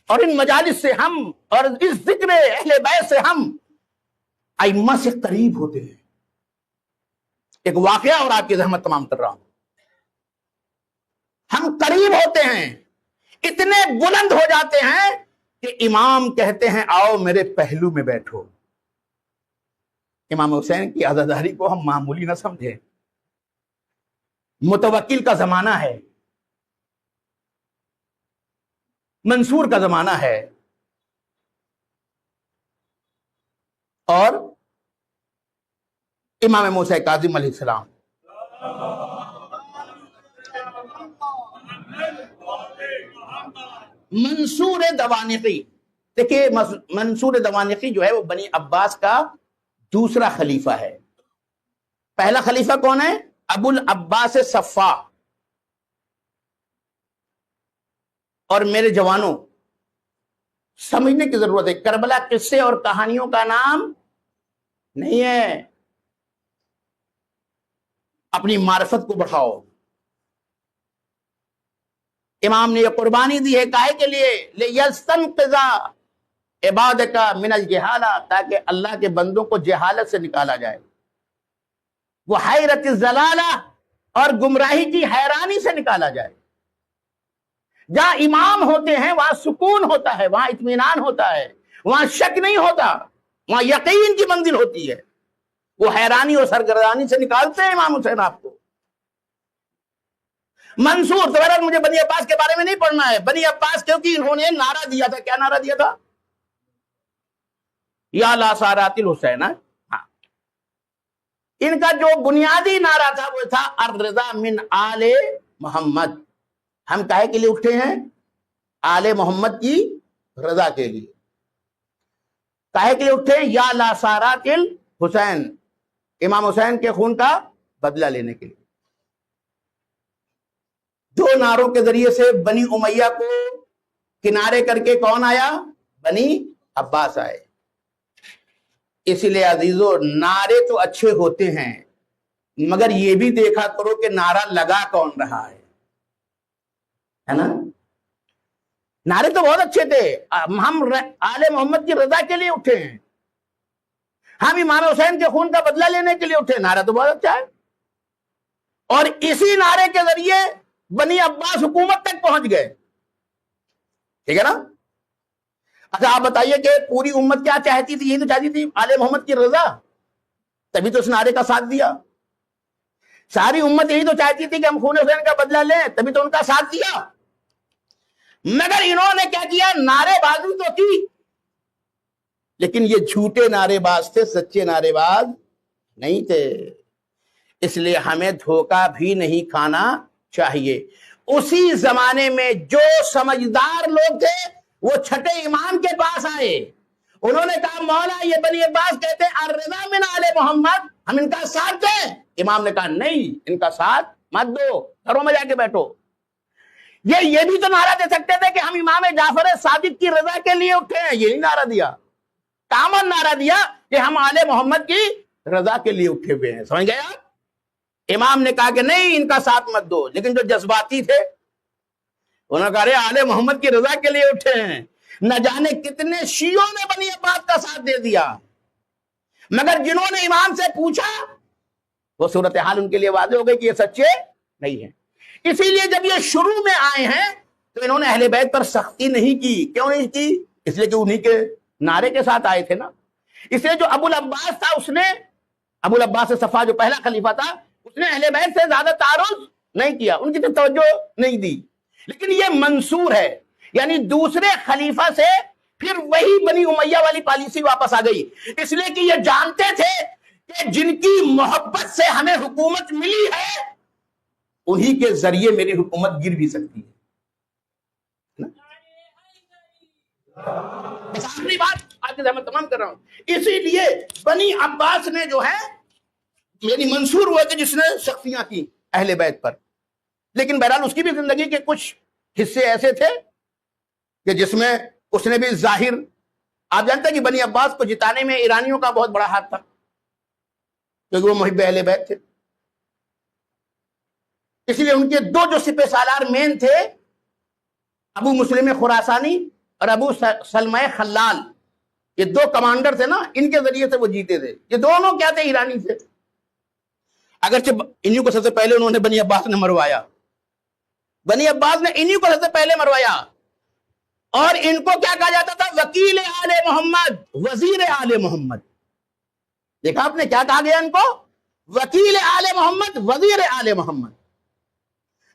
اور ان مجالس سے ہم اور اس ذکر اہل بیت سے ہم ائمہ سے قریب ہوتے ہیں۔ ایک واقعہ اور آپ کی زحمت تمام کر رہا ہوں۔ ہم قریب ہوتے ہیں، اتنے بلند ہو جاتے ہیں کہ امام کہتے ہیں آؤ میرے پہلو میں بیٹھو۔ امام حسین کی عزاداری کو ہم معمولی نہ سمجھیں۔ متوکل کا زمانہ ہے، منصور کا زمانہ ہے، اور امام موسیٰ کاظم علیہ السلام۔ منصور دوانقی، دیکھیے منصور دوانقی جو ہے وہ بنی عباس کا دوسرا خلیفہ ہے۔ پہلا خلیفہ کون ہے؟ ابو العباس صفا۔ اور میرے جوانوں، سمجھنے کی ضرورت ہے، کربلا قصے اور کہانیوں کا نام نہیں ہے۔ اپنی معرفت کو بڑھاؤ۔ امام نے یہ قربانی دی ہے کاہے کے لیے؟ لِيَسْتَنْقِذَ عِبَادَكَ مِنَ الْجَهَالَةِ، تاکہ اللہ کے بندوں کو جہالت سے نکالا جائے، وہ حیرت الضلالہ، اور گمراہی کی حیرانی سے نکالا جائے۔ جہاں امام ہوتے ہیں وہاں سکون ہوتا ہے، وہاں اطمینان ہوتا ہے، وہاں شک نہیں ہوتا، وہاں یقین کی منزل ہوتی ہے۔ وہ حیرانی اور سرگردانی سے نکالتے ہیں امام حسین آپ کو۔ منصور، تو مجھے بنی عباس کے بارے میں نہیں پڑھنا ہے۔ بنی عباس کیونکہ انہوں نے نعرہ دیا تھا، کیا نعرہ دیا تھا؟ یا لا سارات الحسین۔ ہاں، ان کا جو بنیادی نعرہ تھا وہ تھا الرضا من آل محمد۔ ہم کاہے کے لیے اٹھے ہیں؟ آل محمد کی رضا کے لیے۔ کاہے کے لیے اٹھے ہیں؟ یا لا سارات الحسین، امام حسین کے خون کا بدلہ لینے کے لیے۔ دو نعروں کے ذریعے سے بنی امیہ کو کنارے کر کے کون آیا؟ بنی عباس آئے۔ اسی لیے عزیزو، نعرے تو اچھے ہوتے ہیں، مگر یہ بھی دیکھا کرو کہ نعرہ لگا کون رہا ہے نا؟ نعرے تو بہت اچھے تھے، ہم آل محمد کی رضا کے لیے اٹھے ہیں، ہم امام حسین کے خون کا بدلہ لینے کے لیے اٹھے، نعرہ تو بہت اچھا ہے۔ اور اسی نعرے کے ذریعے بنی عباس حکومت تک پہنچ گئے، ٹھیک ہے نا؟ اچھا آپ بتائیے کہ پوری امت کیا چاہتی تھی؟ یہی تو چاہتی تھی، آل محمد کی رضا، تبھی تو اس نعرے کا ساتھ دیا۔ ساری امت یہی تو چاہتی تھی کہ ہم خون حسین کا بدلہ لیں، تبھی تو ان کا ساتھ دیا۔ مگر انہوں نے کیا کیا؟ نعرے بازی تو کی، لیکن یہ جھوٹے نعرے باز تھے، سچے نعرے باز نہیں تھے۔ اس لیے ہمیں دھوکہ بھی نہیں کھانا چاہیے۔ اسی زمانے میں جو سمجھدار لوگ تھے وہ چھٹے امام کے پاس آئے، انہوں نے کہا مولا یہ بنی عباس کہتے ہیں الرضا من آل محمد، ہم ان کا ساتھ دیں۔ امام نے کہا نہیں، ان کا ساتھ مت دو، گھروں میں جا کے بیٹھو۔ یہ بھی تو نعرہ دے سکتے تھے کہ ہم امام جعفر صادق کی رضا کے لیے اٹھے ہیں، یہ نہیں نعرہ دیا۔ کامن نعرہ دیا کہ ہم آل محمد کی رضا کے لیے اٹھے ہوئے ہیں. سمجھ گئے آپ؟ امام نے کہا کہ نہیں ان کا ساتھ مت دو، لیکن جو جذباتی تھے انہوں نے کہا رہے آل محمد کی رضا کے لیے اٹھے ہیں. نہ جانے کتنے شیعوں نے بنی عباس کا ساتھ دے دیا، مگر جنہوں نے امام سے پوچھا وہ صورتحال ان کے لیے واضح ہو گئی کہ یہ سچے نہیں ہیں. اسی لیے جب یہ شروع میں آئے ہیں تو انہوں نے اہل بیت پر سختی نہیں کی. کیوں نہیں کی؟ اس لیے کہ انہی کے نعرے کے ساتھ آئے تھے نا. اس لیے جو ابو العباس تھا، اس نے ابو العباس صفا جو پہلا خلیفہ تھا، اس نے اہل بیت سے زیادہ تعارض نہیں کیا، ان کی تو توجہ نہیں دی. لیکن یہ منصور ہے، یعنی دوسرے خلیفہ سے پھر وہی بنی امیہ والی پالیسی واپس آ گئی. اس لیے کہ یہ جانتے تھے کہ جن کی محبت سے ہمیں حکومت ملی ہے انہی کے ذریعے میری حکومت گر بھی سکتی ہے. بس آخری بات آج میں تمام کر رہا ہوں. اسی لیے بنی عباس نے جو ہے یعنی منصور ہوا کہ جس نے سختیاں کی اہل بیت پر، لیکن بہرحال اس کی بھی زندگی کے کچھ حصے ایسے تھے کہ جس میں اس نے بھی ظاہر، آپ جانتے ہیں کہ بنی عباس کو جتانے میں ایرانیوں کا بہت بڑا ہاتھ تھا کیونکہ وہ محب اہل بیت تھے. اس لیے ان کے دو جو سپہ سالار مین تھے، ابو مسلم خراسانی اور ابو سلمہ خلال، یہ دو کمانڈر تھے نا، ان کے ذریعے سے وہ جیتے تھے. یہ دونوں کیا تھے؟ ایرانی تھے. اگرچہ انہی کو سب سے پہلے انہوں نے بنی عباس نے مروایا، بنی عباس نے انہی کو سب سے پہلے مروایا. اور ان کو کیا کہا جاتا تھا؟ وکیل آل محمد، وزیر آل محمد. دیکھا آپ نے کیا کہا گیا ان کو؟ وکیل آل محمد، وزیر آل محمد.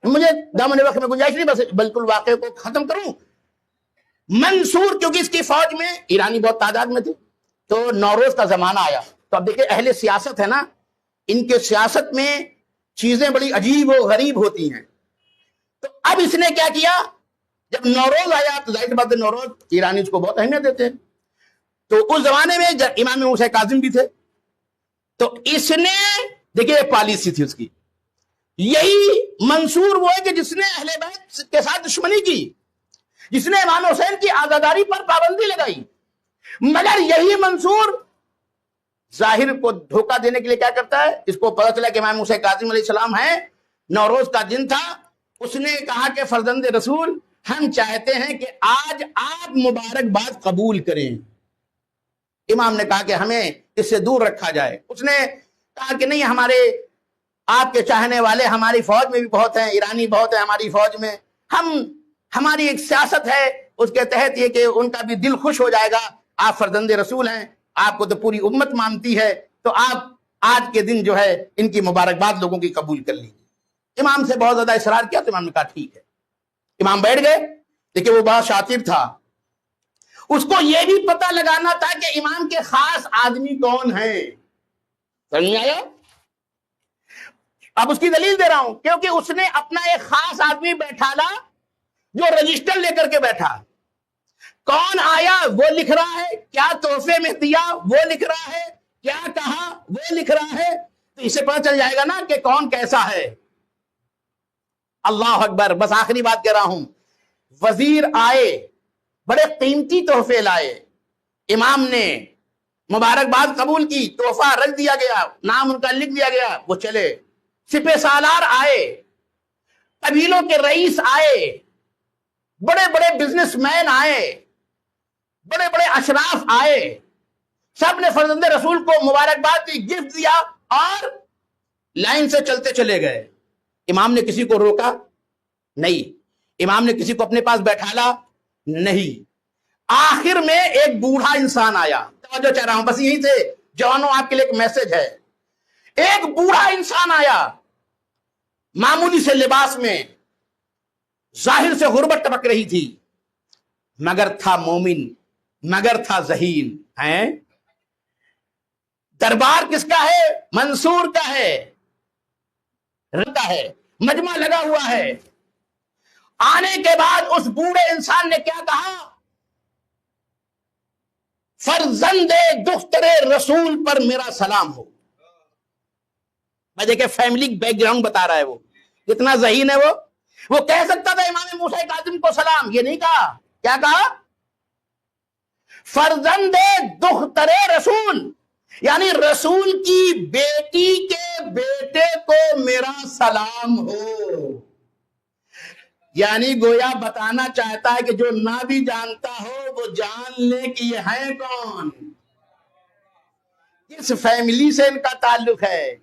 مجھے دامن وقت میں گنجائش نہیں، بس بالکل واقعے کو ختم کروں. منصور کیونکہ اس کی فوج میں ایرانی بہت تعداد میں تھی، تو نوروز کا زمانہ آیا. تو اب دیکھیں اہل سیاست ہے نا، ان کے سیاست میں چیزیں بڑی عجیب و غریب ہوتی ہیں. تو اب اس نے کیا کیا؟ جب نوروز آیا تو ظاہر بات ہے نوروز ایرانی اس کو بہت اہمیت دیتے ہیں. تو اس زمانے میں امام موسیٰ کاظم بھی تھے، تو اس نے دیکھیں یہ پالیسی تھی اس کی. یہی منصور وہ ہے کہ جس نے اہل بیت کے ساتھ دشمنی کی، جس نے امام حسین کی عزاداری پر پابندی لگائی. مگر یہی منصور ظاہر کو دھوکہ دینے کے لیے کیا کرتا ہے؟ اس کو پتہ چلا کہ امام موسیٰ کاظم علیہ السلام ہیں، نوروز کا دن تھا. اس نے کہا کہ فرزند رسول ہم چاہتے ہیں کہ آج آپ مبارکباد قبول کریں. امام نے کہا کہ ہمیں اس سے دور رکھا جائے. اس نے کہا کہ نہیں، ہمارے آپ کے چاہنے والے ہماری فوج میں بھی بہت ہیں، ایرانی بہت ہیں ہماری فوج میں. ہماری ایک سیاست ہے اس کے تحت یہ کہ ان کا بھی دل خوش ہو جائے گا. آپ فرزند رسول ہیں، آپ کو تو پوری امت مانتی ہے، تو آپ آج کے دن جو ہے ان کی مبارکباد لوگوں کی قبول کر لیجیے. امام سے بہت زیادہ اصرار کیا تو امام نے کہا ٹھیک ہے. امام بیٹھ گئے. دیکھیں وہ بہت شاطر تھا، اس کو یہ بھی پتہ لگانا تھا کہ امام کے خاص آدمی کون ہیں. سمجھ میں آیا؟ اب اس کی دلیل دے رہا ہوں، کیونکہ اس نے اپنا ایک خاص آدمی بیٹھالا جو رجسٹر لے کر کے بیٹھا. کون آیا وہ لکھ رہا ہے، کیا تحفے میں دیا وہ لکھ رہا ہے، کیا کہا وہ لکھ رہا ہے. تو اسے پتہ چل جائے گا نا کہ کون کیسا ہے. اللہ اکبر. بس آخری بات کہہ رہا ہوں. وزیر آئے، بڑے قیمتی تحفے لائے. امام نے مبارکباد قبول کی، تحفہ رکھ دیا گیا، نام ان کا لکھ دیا گیا، وہ چلے. سپہ سالار آئے، قبیلوں کے رئیس آئے، بڑے بڑے بزنس مین آئے، بڑے بڑے اشراف آئے. سب نے فرزند رسول کو مبارکباد دی، گفٹ دیا اور لائن سے چلتے چلے گئے. امام نے کسی کو روکا نہیں، امام نے کسی کو اپنے پاس بیٹھالا نہیں. آخر میں ایک بوڑھا انسان آیا. توجہ چاہ رہا ہوں، بس یہی سے جوانوں آپ کے لیے ایک میسج ہے. ایک بوڑھا انسان آیا، معمولی سے لباس میں، ظاہر سے غربت ٹپک رہی تھی، مگر تھا مومن، مگر تھا ذہین. ہیں دربار کس کا ہے؟ منصور کا ہے، رکھا ہے، مجمع لگا ہوا ہے. آنے کے بعد اس بوڑھے انسان نے کیا کہا؟ فرزند دختر رسول پر میرا سلام ہو. میں دیکھیں فیملی بیک گراؤنڈ بتا رہا ہے، وہ کتنا ذہین ہے. وہ کہہ سکتا تھا امام موسیٰ کاظم کو سلام، یہ نہیں کہا. کیا کہا؟ فرزند دختر رسول، یعنی رسول کی بیٹی کے بیٹے کو میرا سلام ہو۔ یعنی گویا بتانا چاہتا ہے کہ جو نہ بھی جانتا ہو وہ جان لے کہ یہ ہیں کون، کس فیملی سے ان کا تعلق ہے،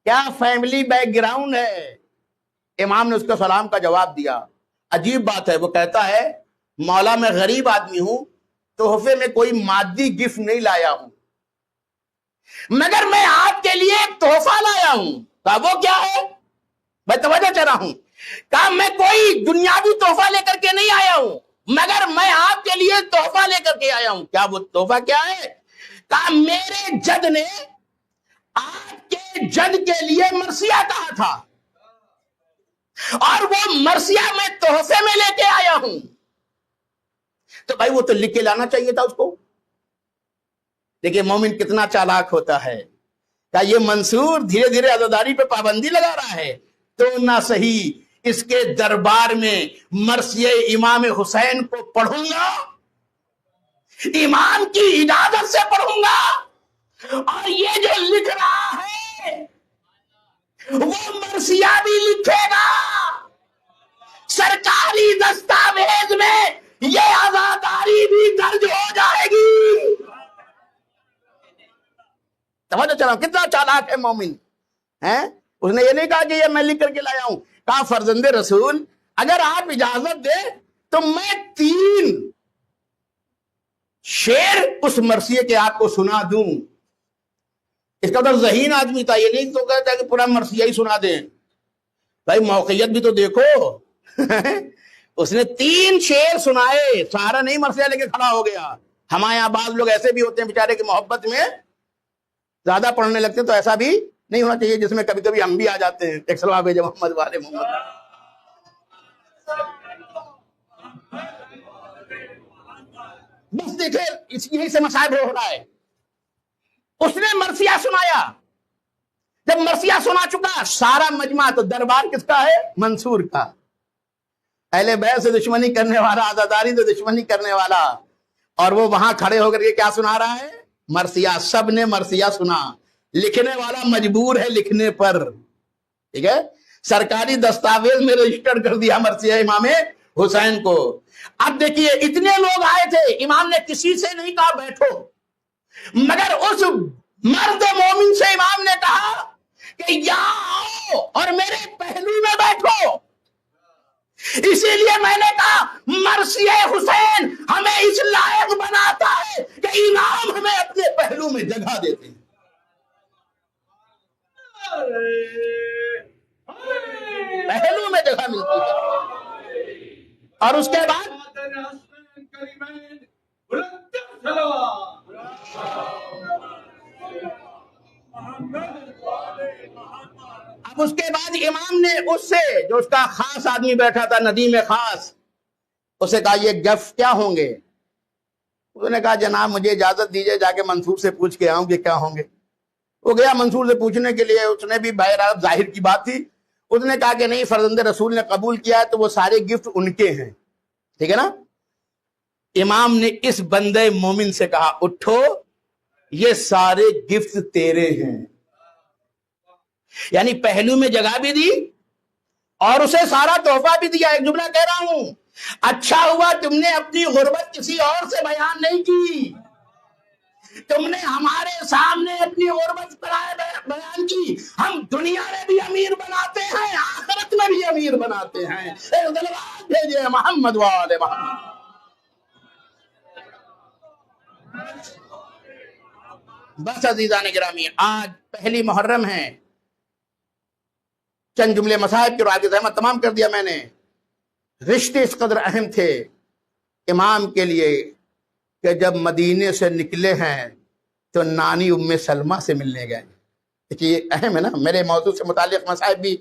کیا فیملی بیک گراؤنڈ ہے۔ امام نے اس کو سلام کا جواب دیا۔ عجیب بات ہے، وہ کہتا ہے مولا میں غریب آدمی ہوں، تحفے میں کوئی مادی گفٹ نہیں لایا ہوں، مگر میں آپ کے لیے ایک تحفہ لایا ہوں۔ کہا وہ کیا ہے؟ میں توجہ چاہ رہا ہوں۔ کہا میں کوئی دنیاوی تحفہ لے کر کے نہیں آیا ہوں، مگر میں آپ کے لیے تحفہ لے کر کے آیا ہوں۔ کیا وہ تحفہ کیا ہے؟ کہا میرے جد نے آپ کے جد کے لیے مرثیہ کہا تھا، اور وہ مرثیہ میں تحفے میں لے کے آیا ہوں۔ تو بھائی وہ تو لکھ کے لانا چاہیے تھا اس کو۔ دیکھیں مومن کتنا چالاک ہوتا ہے۔ کہا یہ منصور دھیرے دھیرے عزاداری پہ پابندی لگا رہا ہے، تو نہ صحیح اس کے دربار میں مرثیہ امام حسین کو پڑھوں گا، امام کی اجازت سے پڑھوں گا، اور یہ جو لکھ رہا ہے وہ مرثیہ بھی لکھے گا، سرکاری دستاویز میں یہ عزاداری بھی درج ہو جائے گی۔ سمجھو چلا کتنا چالاک ہے مومن ہے۔ اس نے یہ نہیں کہا کہ یہ میں لکھ کر کے لایا ہوں، کہا فرزند رسول اگر آپ اجازت دیں تو میں 3 شعر اس مرثیے کے آپ کو سنا دوں۔ اس کا تو ذہین آدمی تھا، یہ نہیں تو کہتا کہ پورا مرثیہ ہی سنا دیں۔ بھائی موقعیت بھی تو دیکھو۔ اس نے 3 شعر سنائے، سارا نہیں مرثیہ لے کے کھڑا ہو گیا۔ ہمارے یہاں بعض لوگ ایسے بھی ہوتے ہیں بیچارے کی محبت میں زیادہ پڑھنے لگتے ہیں، تو ایسا بھی نہیں ہونا چاہیے جس میں کبھی کبھی ہم بھی آ جاتے ہیں۔ ایک سلام بھیجے محمد والے محمد۔ بس دیکھیں یہی سے مصائب ہو رہا ہے۔ اس نے مرثیہ سنایا، جب مرثیہ سنا چکا سارا مجمع، تو دربار کس کا ہے؟ منصور کا۔ اہل بیت سے دشمنی کرنے والا، عزاداری سے دشمنی کرنے والا، اور وہ وہاں کھڑے ہو کر کے کیا سنا رہا ہے؟ مرثیہ۔ سب نے مرثیہ سنا، لکھنے والا مجبور ہے لکھنے پر، ٹھیک ہے، سرکاری دستاویز میں رجسٹر کر دیا مرثیہ امام حسین کو۔ اب دیکھیے اتنے لوگ آئے تھے، امام نے کسی سے نہیں کہا بیٹھو، مگر اس مرد مومن سے امام نے کہا کہ یہاں آؤ اور میرے پہلو میں بیٹھو۔ اسی لیے میں نے کہا مرثیہ حسین ہمیں اس لائق بناتا ہے کہ امام ہمیں اپنے پہلو میں جگہ دیتے ہیں۔ پہلو میں جگہ ملتی ہے، اور اس کے بعد اب اس کے بعد امام نے اس سے جو اس کا خاص آدمی بیٹھا تھا، ندیم خاص، اسے کہا یہ گف کیا ہوں گے؟ اس نے کہا جناب مجھے اجازت دیجئے جا کے منصور سے پوچھ کے آؤں کہ کیا ہوں گے۔ وہ گیا منصور سے پوچھنے کے لیے، اس نے بھی بہرحال ظاہر کی بات تھی، اس نے کہا کہ نہیں فرزند رسول نے قبول کیا ہے تو وہ سارے گفٹ ان کے ہیں، ٹھیک ہے نا۔ امام نے اس بندے مومن سے کہا اٹھو، یہ سارے گفٹ تیرے ہیں، یعنی پہلو میں جگہ بھی دی اور اسے سارا تحفہ بھی دیا۔ ایک جملہ کہہ رہا ہوں، اچھا ہوا تم نے اپنی غربت کسی اور سے بیان نہیں کی، تم نے ہمارے سامنے اپنی غربت بیان کی۔ ہم دنیا میں بھی امیر بناتے ہیں، آخرت میں بھی امیر بناتے ہیں۔ ایک دلوار بھیجے محمد والے محمد۔ بس عزیزان گرامی، آج پہلی محرم ہے، چند جملے مصائب کی راجع احمد تمام کر دیا میں نے۔ رشتے اس قدر اہم تھے امام کے لیے کہ جب مدینے سے نکلے ہیں تو نانی ام سلمہ سے ملنے گئے۔ دیکھیے یہ اہم ہے نا، میرے موضوع سے متعلق مصائب بھی،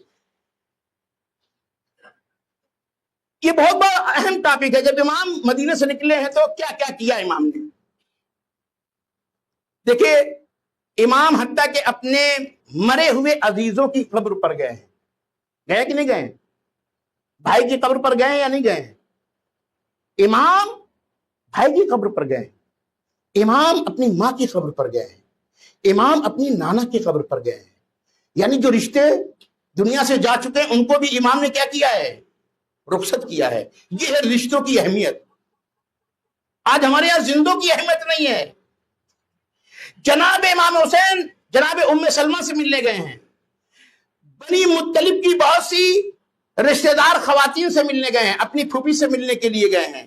یہ بہت بڑا اہم ٹاپک ہے۔ جب امام مدینے سے نکلے ہیں تو کیا کیا کیا امام نے؟ دیکھیے امام حتیٰ کہ اپنے مرے ہوئے عزیزوں کی قبر پر گئے ہیں، گئے کہ نہیں گئے؟ بھائی کی قبر پر گئے یا نہیں گئے؟ امام بھائی کی قبر پر گئے، امام اپنی ماں کی قبر پر گئے ہیں، امام اپنی نانا کی قبر پر گئے ہیں، یعنی جو رشتے دنیا سے جا چکے ہیں ان کو بھی امام نے کیا کیا ہے؟ رخصت کیا ہے۔ یہ ہے رشتوں کی اہمیت۔ آج ہمارے یہاں زندوں کی اہمیت نہیں ہے۔ جناب امام حسین جناب ام سلمہ سے ملنے گئے ہیں، بنی مطلب کی بہت سی رشتہ دار خواتین سے ملنے گئے ہیں، اپنی پھوپھی سے ملنے کے لیے گئے ہیں،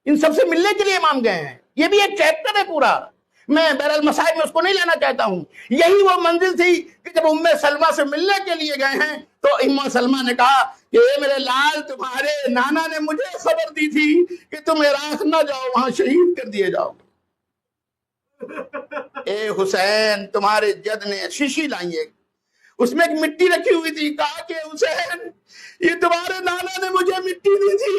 ان سب سے ملنے کے لیے امام گئے ہیں۔ یہ بھی ایک چیپٹر ہے پورا، میں بہرحال مسائل میں اس کو نہیں لینا چاہتا ہوں۔ یہی وہ منزل تھی کہ جب ام سلمہ سے ملنے کے لیے گئے ہیں تو ام سلمہ نے کہا کہ اے میرے لال، تمہارے نانا نے مجھے خبر دی تھی کہ تم عراق نہ جاؤ، وہاں شہید کر دیے جاؤ۔ اے حسین، تمہارے جد نے شیشی لائی ہے، اس میں ایک مٹی رکھی ہوئی تھی، کہا کہ حسین یہ تمہارے نانا نے مجھے مٹی دی تھی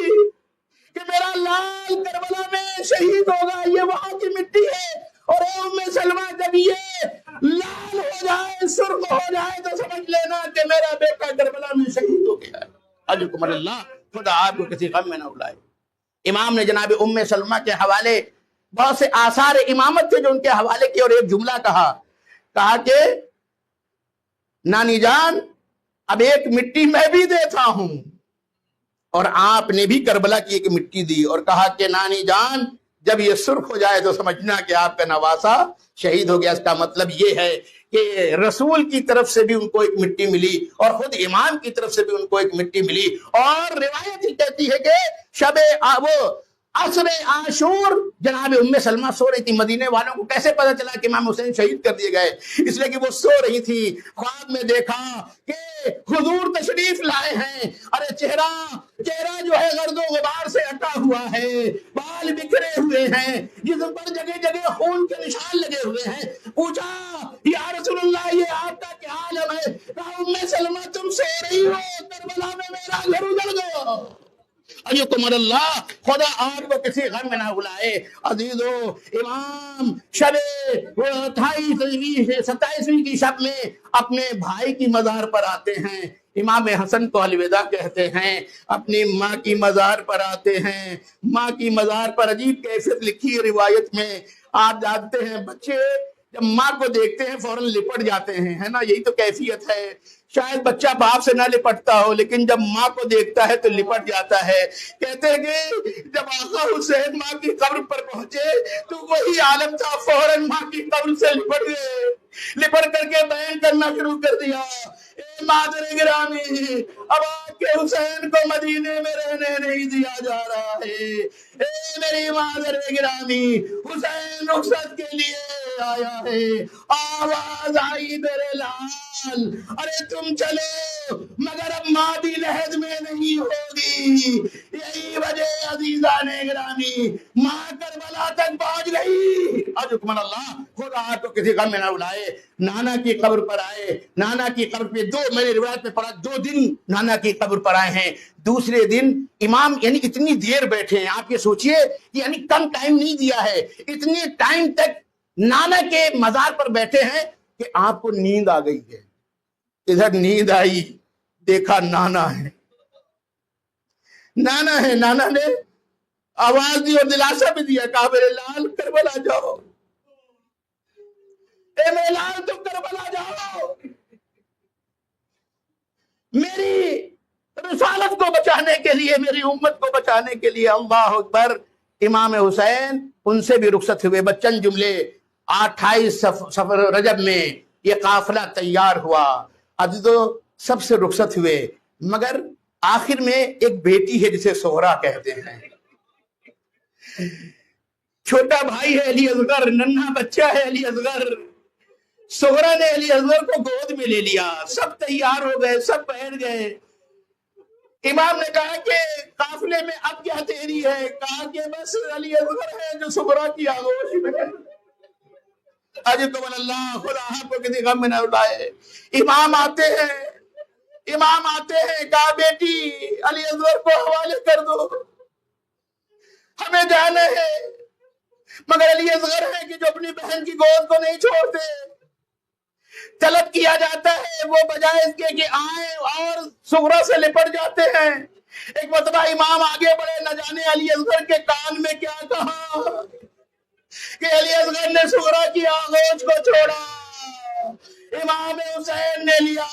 کہ میرا لال کربلا میں شہید ہوگا، یہ وہاں کی مٹی ہے۔ اور اے ام سلمہ، جب یہ لال ہو جائے، سرخ ہو جائے تو سمجھ لینا کہ میرا بیٹا کربلا میں شہید ہو گیا ہے۔ اجرکم اللہ، خدا آپ کو کسی غم میں نہ اڑائے۔ امام نے جناب ام سلمہ کے حوالے بہت سے آثار امامت تھے جو ان کے حوالے کی، اور ایک جملہ کہا کہ نانی جان، اب ایک مٹی میں بھی دیتا ہوں۔ اور آپ نے بھی کربلا کی ایک مٹی دی اور کہا کہ نانی جان، جب یہ سرخ ہو جائے تو سمجھنا کہ آپ کا نواسا شہید ہو گیا۔ اس کا مطلب یہ ہے کہ رسول کی طرف سے بھی ان کو ایک مٹی ملی اور خود امام کی طرف سے بھی ان کو ایک مٹی ملی۔ اور روایت ہی کہتی ہے کہ شب وہ عصر عاشور جناب ام سلمہ سو رہی تھی۔ مدینے والوں کو کیسے پتا چلا کہ امام حسین شہید کر دیے گئے؟ اس لیے کہ وہ سو رہی تھی، خواب میں دیکھا کہ حضور تشریف لائے ہیں، ارے چہرہ جو ہے گرد و غبار سے اٹا ہوا ہے، بال بکھرے ہوئے ہیں، جسم پر جگہ جگہ خون کے نشان لگے ہوئے ہیں۔ پوچھا یا رسول اللہ، یہ آپ کا کیا عالم ہے؟ کہا ام سلمہ تم سو رہی ہو، کربلا میں میرا گھر اجڑ گیا۔ ایکم اللہ، خدا آپ کو کسی غم میں نہ بلائے۔ عزیزو، امام شب 27ویں کی شب میں اپنے بھائی کی مزار پر آتے ہیں، امام حسن کو الوداع کہتے ہیں، اپنی ماں کی مزار پر آتے ہیں۔ ماں کی مزار پر عجیب کیفیت لکھی ہے روایت میں، آپ جانتے ہیں بچے جب ماں کو دیکھتے ہیں فوراً لپٹ جاتے ہیں، ہے نا؟ یہی تو کیفیت ہے۔ شاید بچہ باپ سے نہ لپٹتا ہو لیکن جب ماں کو دیکھتا ہے تو لپٹ جاتا ہے۔ کہتے ہیں کہ جب آقا حسین ماں کی قبر پر پہنچے تو وہی عالم تھا، فوراً ماں کی قبر سے لپٹ گئے، لپٹ کر کے بیان کرنا شروع کر دیا، اے مادر گرامی، اب آپ کے حسین کو مدینے میں رہنے نہیں دیا جا رہا ہے، اے میری مادر گرامی، حسین رخصت کے لیے آیا ہے۔ آواز آئی میرے لال، ارے تم چلو مگر اب مادی لحد میں نہیں ہوگی۔ یہی وجہ عزیزان گرامی، ماں کربلا تک پہنچ گئی۔ اجرکم اللہ، خدا آپ کو کسی غم میں نہ اڑائے۔ نانا کی قبر پر آئے، نانا کی قبر پہ میں نے روایت میں پڑھا 2 دن نانا کی قبر پر آئے ہیں۔ دوسرے دن امام یعنی اتنی دیر بیٹھے ہیں، آپ یہ سوچئے، یعنی کم ٹائم نہیں دیا ہے، اتنے ٹائم تک نانا کے مزار پر بیٹھے ہیں کہ آپ کو نیند آ گئی ہے۔ ادھر نیند آئی، دیکھا نانا ہے، نانا نے آواز دی اور دلاسا بھی دیا، کہا میرے لال کربلا جاؤ، اے میرے لال تم کربلا جاؤ، میری رسالت کو بچانے کے لیے، میری امت کو بچانے کے لیے۔ اللہ اکبر۔ امام حسین ان سے بھی رخصت ہوئے، بچن جملے 28 سفر رجب میں یہ قافلہ تیار ہوا، عزیزو سب سے رخصت ہوئے، مگر آخر میں ایک بیٹی ہے جسے سہرا کہتے ہیں، چھوٹا بھائی ہے علی اصغر، ننھا بچہ ہے علی اصغر۔ سہرا نے علی اصغر کو گود میں لے لیا، سب تیار ہو گئے، سب بیٹھ گئے۔ امام نے کہا کہ قافلے میں اب کیا تیری ہے؟ کہا کہ بس علی اصغر ہے جو سہرا کی آغوش میں ہے۔ اجرکم اللہ، خدا آپ کو کسی غم میں نہ اڑائے۔ امام آتے ہیں، کہا بیٹی علی اصغر کو حوالے کر دو، ہمیں جانا ہے۔ مگر علی اصغر ہے کہ جو اپنی بہن کی گود کو نہیں چھوڑتے، طلب کیا جاتا ہے، وہ بجائے اس کے کہ آئیں اور سغرا سے لپٹ جاتے ہیں۔ ایک مرتبہ امام آگے بڑھے، نہ جانے علی اصغر کے کان میں کیا کہا، کہ علی اصغر نے سورہ کی آغوش کو چھوڑا، امام حسین نے لیا،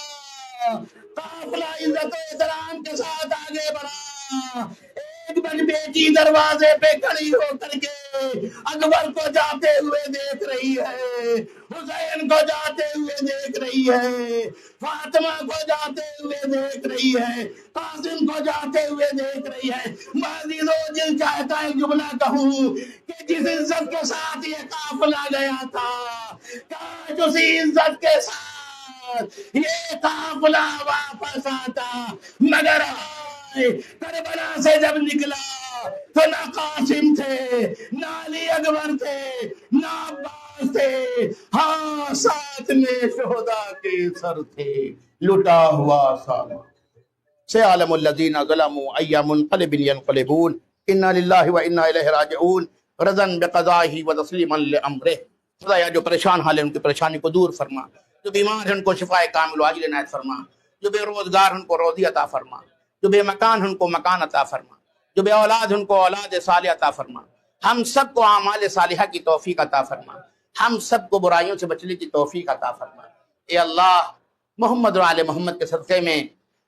قافلہ عزت و احترام کے ساتھ آگے بڑھا، ایک بڑی بیٹی دروازے پہ کھڑی ہو کر کے اکبر کو جاتے ہوئے دیکھ رہی ہے، حسین کو جاتے ہوئے دیکھ رہی ہے، فاطمہ کو جاتے ہوئے دیکھ رہی ہے، قاسم کو جاتے ہوئے دیکھ رہی ہے۔ معززو، دل چاہتا ہے جملہ کہوں کہ جس عزت کے ساتھ یہ قافلہ گیا تھا، کاش اسی عزت کے ساتھ یہ قافلہ واپس آتا، مگر کربلا سے جب نکلا تو نہ قاسم تھے، نہ علی اکبر تھے، نہ عباس تھے، ہاں ساتھ میں شہداء کے سر تھے، لٹا ہوا سامان۔ سيعلم الذين ظلموا أي منقلب ينقلبون إنا لله وإنا إليه راجعون رضا بقضائه وتسليما لأمره۔ خدایا جو پریشان حال ہیں ان کی پریشانی کو دور فرما، جو بیمار ہیں ان کو شفاء کامل و عاجل عنایت فرما، جو بے روزگار ہیں ان کو روزی عطا فرما، جو بے مکان ہیں ان کو مکان عطا فرما، جو بے اولاد ہیں ان کو اولاد صالح عطا فرما، ہم سب کو اعمال صالحہ کی توفیق عطا فرما، ہم سب کو برائیوں سے بچنے کی توفیق عطا فرما۔ اے اللہ، محمد و آل محمد کے صدقے میں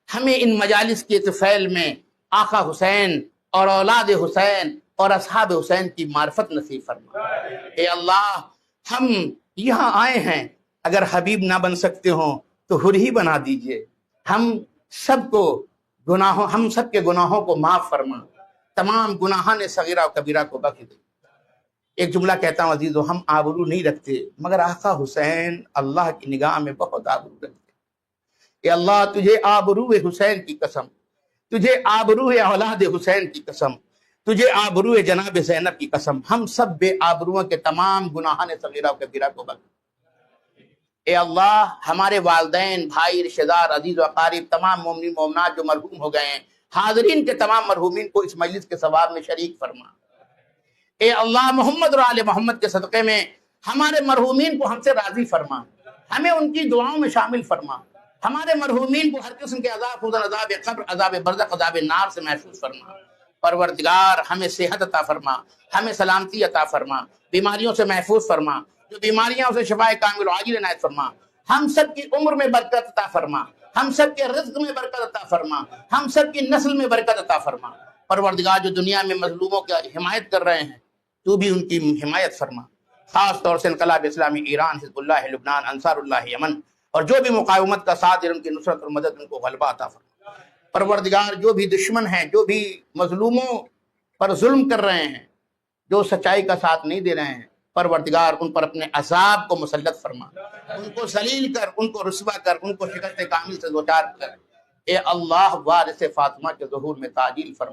ہمیں ان مجالس کے طفیل میں آقا حسین اور اولاد حسین اور اصحاب حسین کی معرفت نصیب فرما۔ اے اللہ، ہم یہاں آئے ہیں، اگر حبیب نہ بن سکتے ہوں تو حر ہی بنا دیجئے، ہم سب کے گناہوں کو معاف فرما، تمام گناہان صغیرہ و کبیرہ کو بخش دے۔ ایک جملہ کہتا ہوں عزیزو، ہم آبرو نہیں رکھتے مگر آقا حسین اللہ کی نگاہ میں بہت آبرو رکھتے۔ اے اللہ، تجھے آبرو حسین کی قسم، تجھے آبرو اولاد حسین کی قسم، تجھے آبرو جناب زینب کی قسم، ہم سب بے آبرووں کے تمام گناہان صغیرہ و کبیرہ کو بخش۔ اے اللہ، ہمارے والدین، بھائی، رشتہ دار، عزیز و اقارب، تمام مومنین مومنات جو مرحوم ہو گئے ہیں، حاضرین کے تمام مرحومین کو اس مجلس کے ثواب میں شریک فرما۔ اے اللہ، محمد اور آل محمد کے صدقے میں ہمارے مرحومین کو ہم سے راضی فرما، ہمیں ان کی دعاؤں میں شامل فرما، ہمارے مرحومین کو ہر قسم کے عذاب، خصوصاً عذاب قبر، عذاب برزخ، عذاب نار سے محفوظ فرما۔ پروردگار، ہمیں صحت عطا فرما، ہمیں سلامتی عطا فرما، بیماریوں سے محفوظ فرما، جو بیماریاں اسے شفاء کامل و عاجل عنایت فرما، ہم سب کی عمر میں برکت عطا فرما، ہم سب کے رزق میں برکت عطا فرما، ہم سب کی نسل میں برکت عطا فرما۔ پروردگار، جو دنیا میں مظلوموں کی حمایت کر رہے ہیں تو بھی ان کی حمایت فرما، خاص طور سے انقلاب اسلامی ایران، حزب اللہ لبنان، انصار اللہ یمن اور جو بھی مقاومت کا ساتھ دے ان کی نصرت اور مدد، ان کو غلبہ عطا فرما۔ پروردگار، جو بھی دشمن ہیں، جو بھی مظلوموں پر ظلم کر رہے ہیں، جو سچائی کا ساتھ نہیں دے رہے ہیں، پروردگار ان پر اپنے عذاب کو مسلط فرما، ان کو ذلیل کر، ان کو رسوا کر، ان کو شکست کامل سے دوچار کر۔ اے اللہ، وارث فاطمہ کے ظہور میں تعجیل فرما۔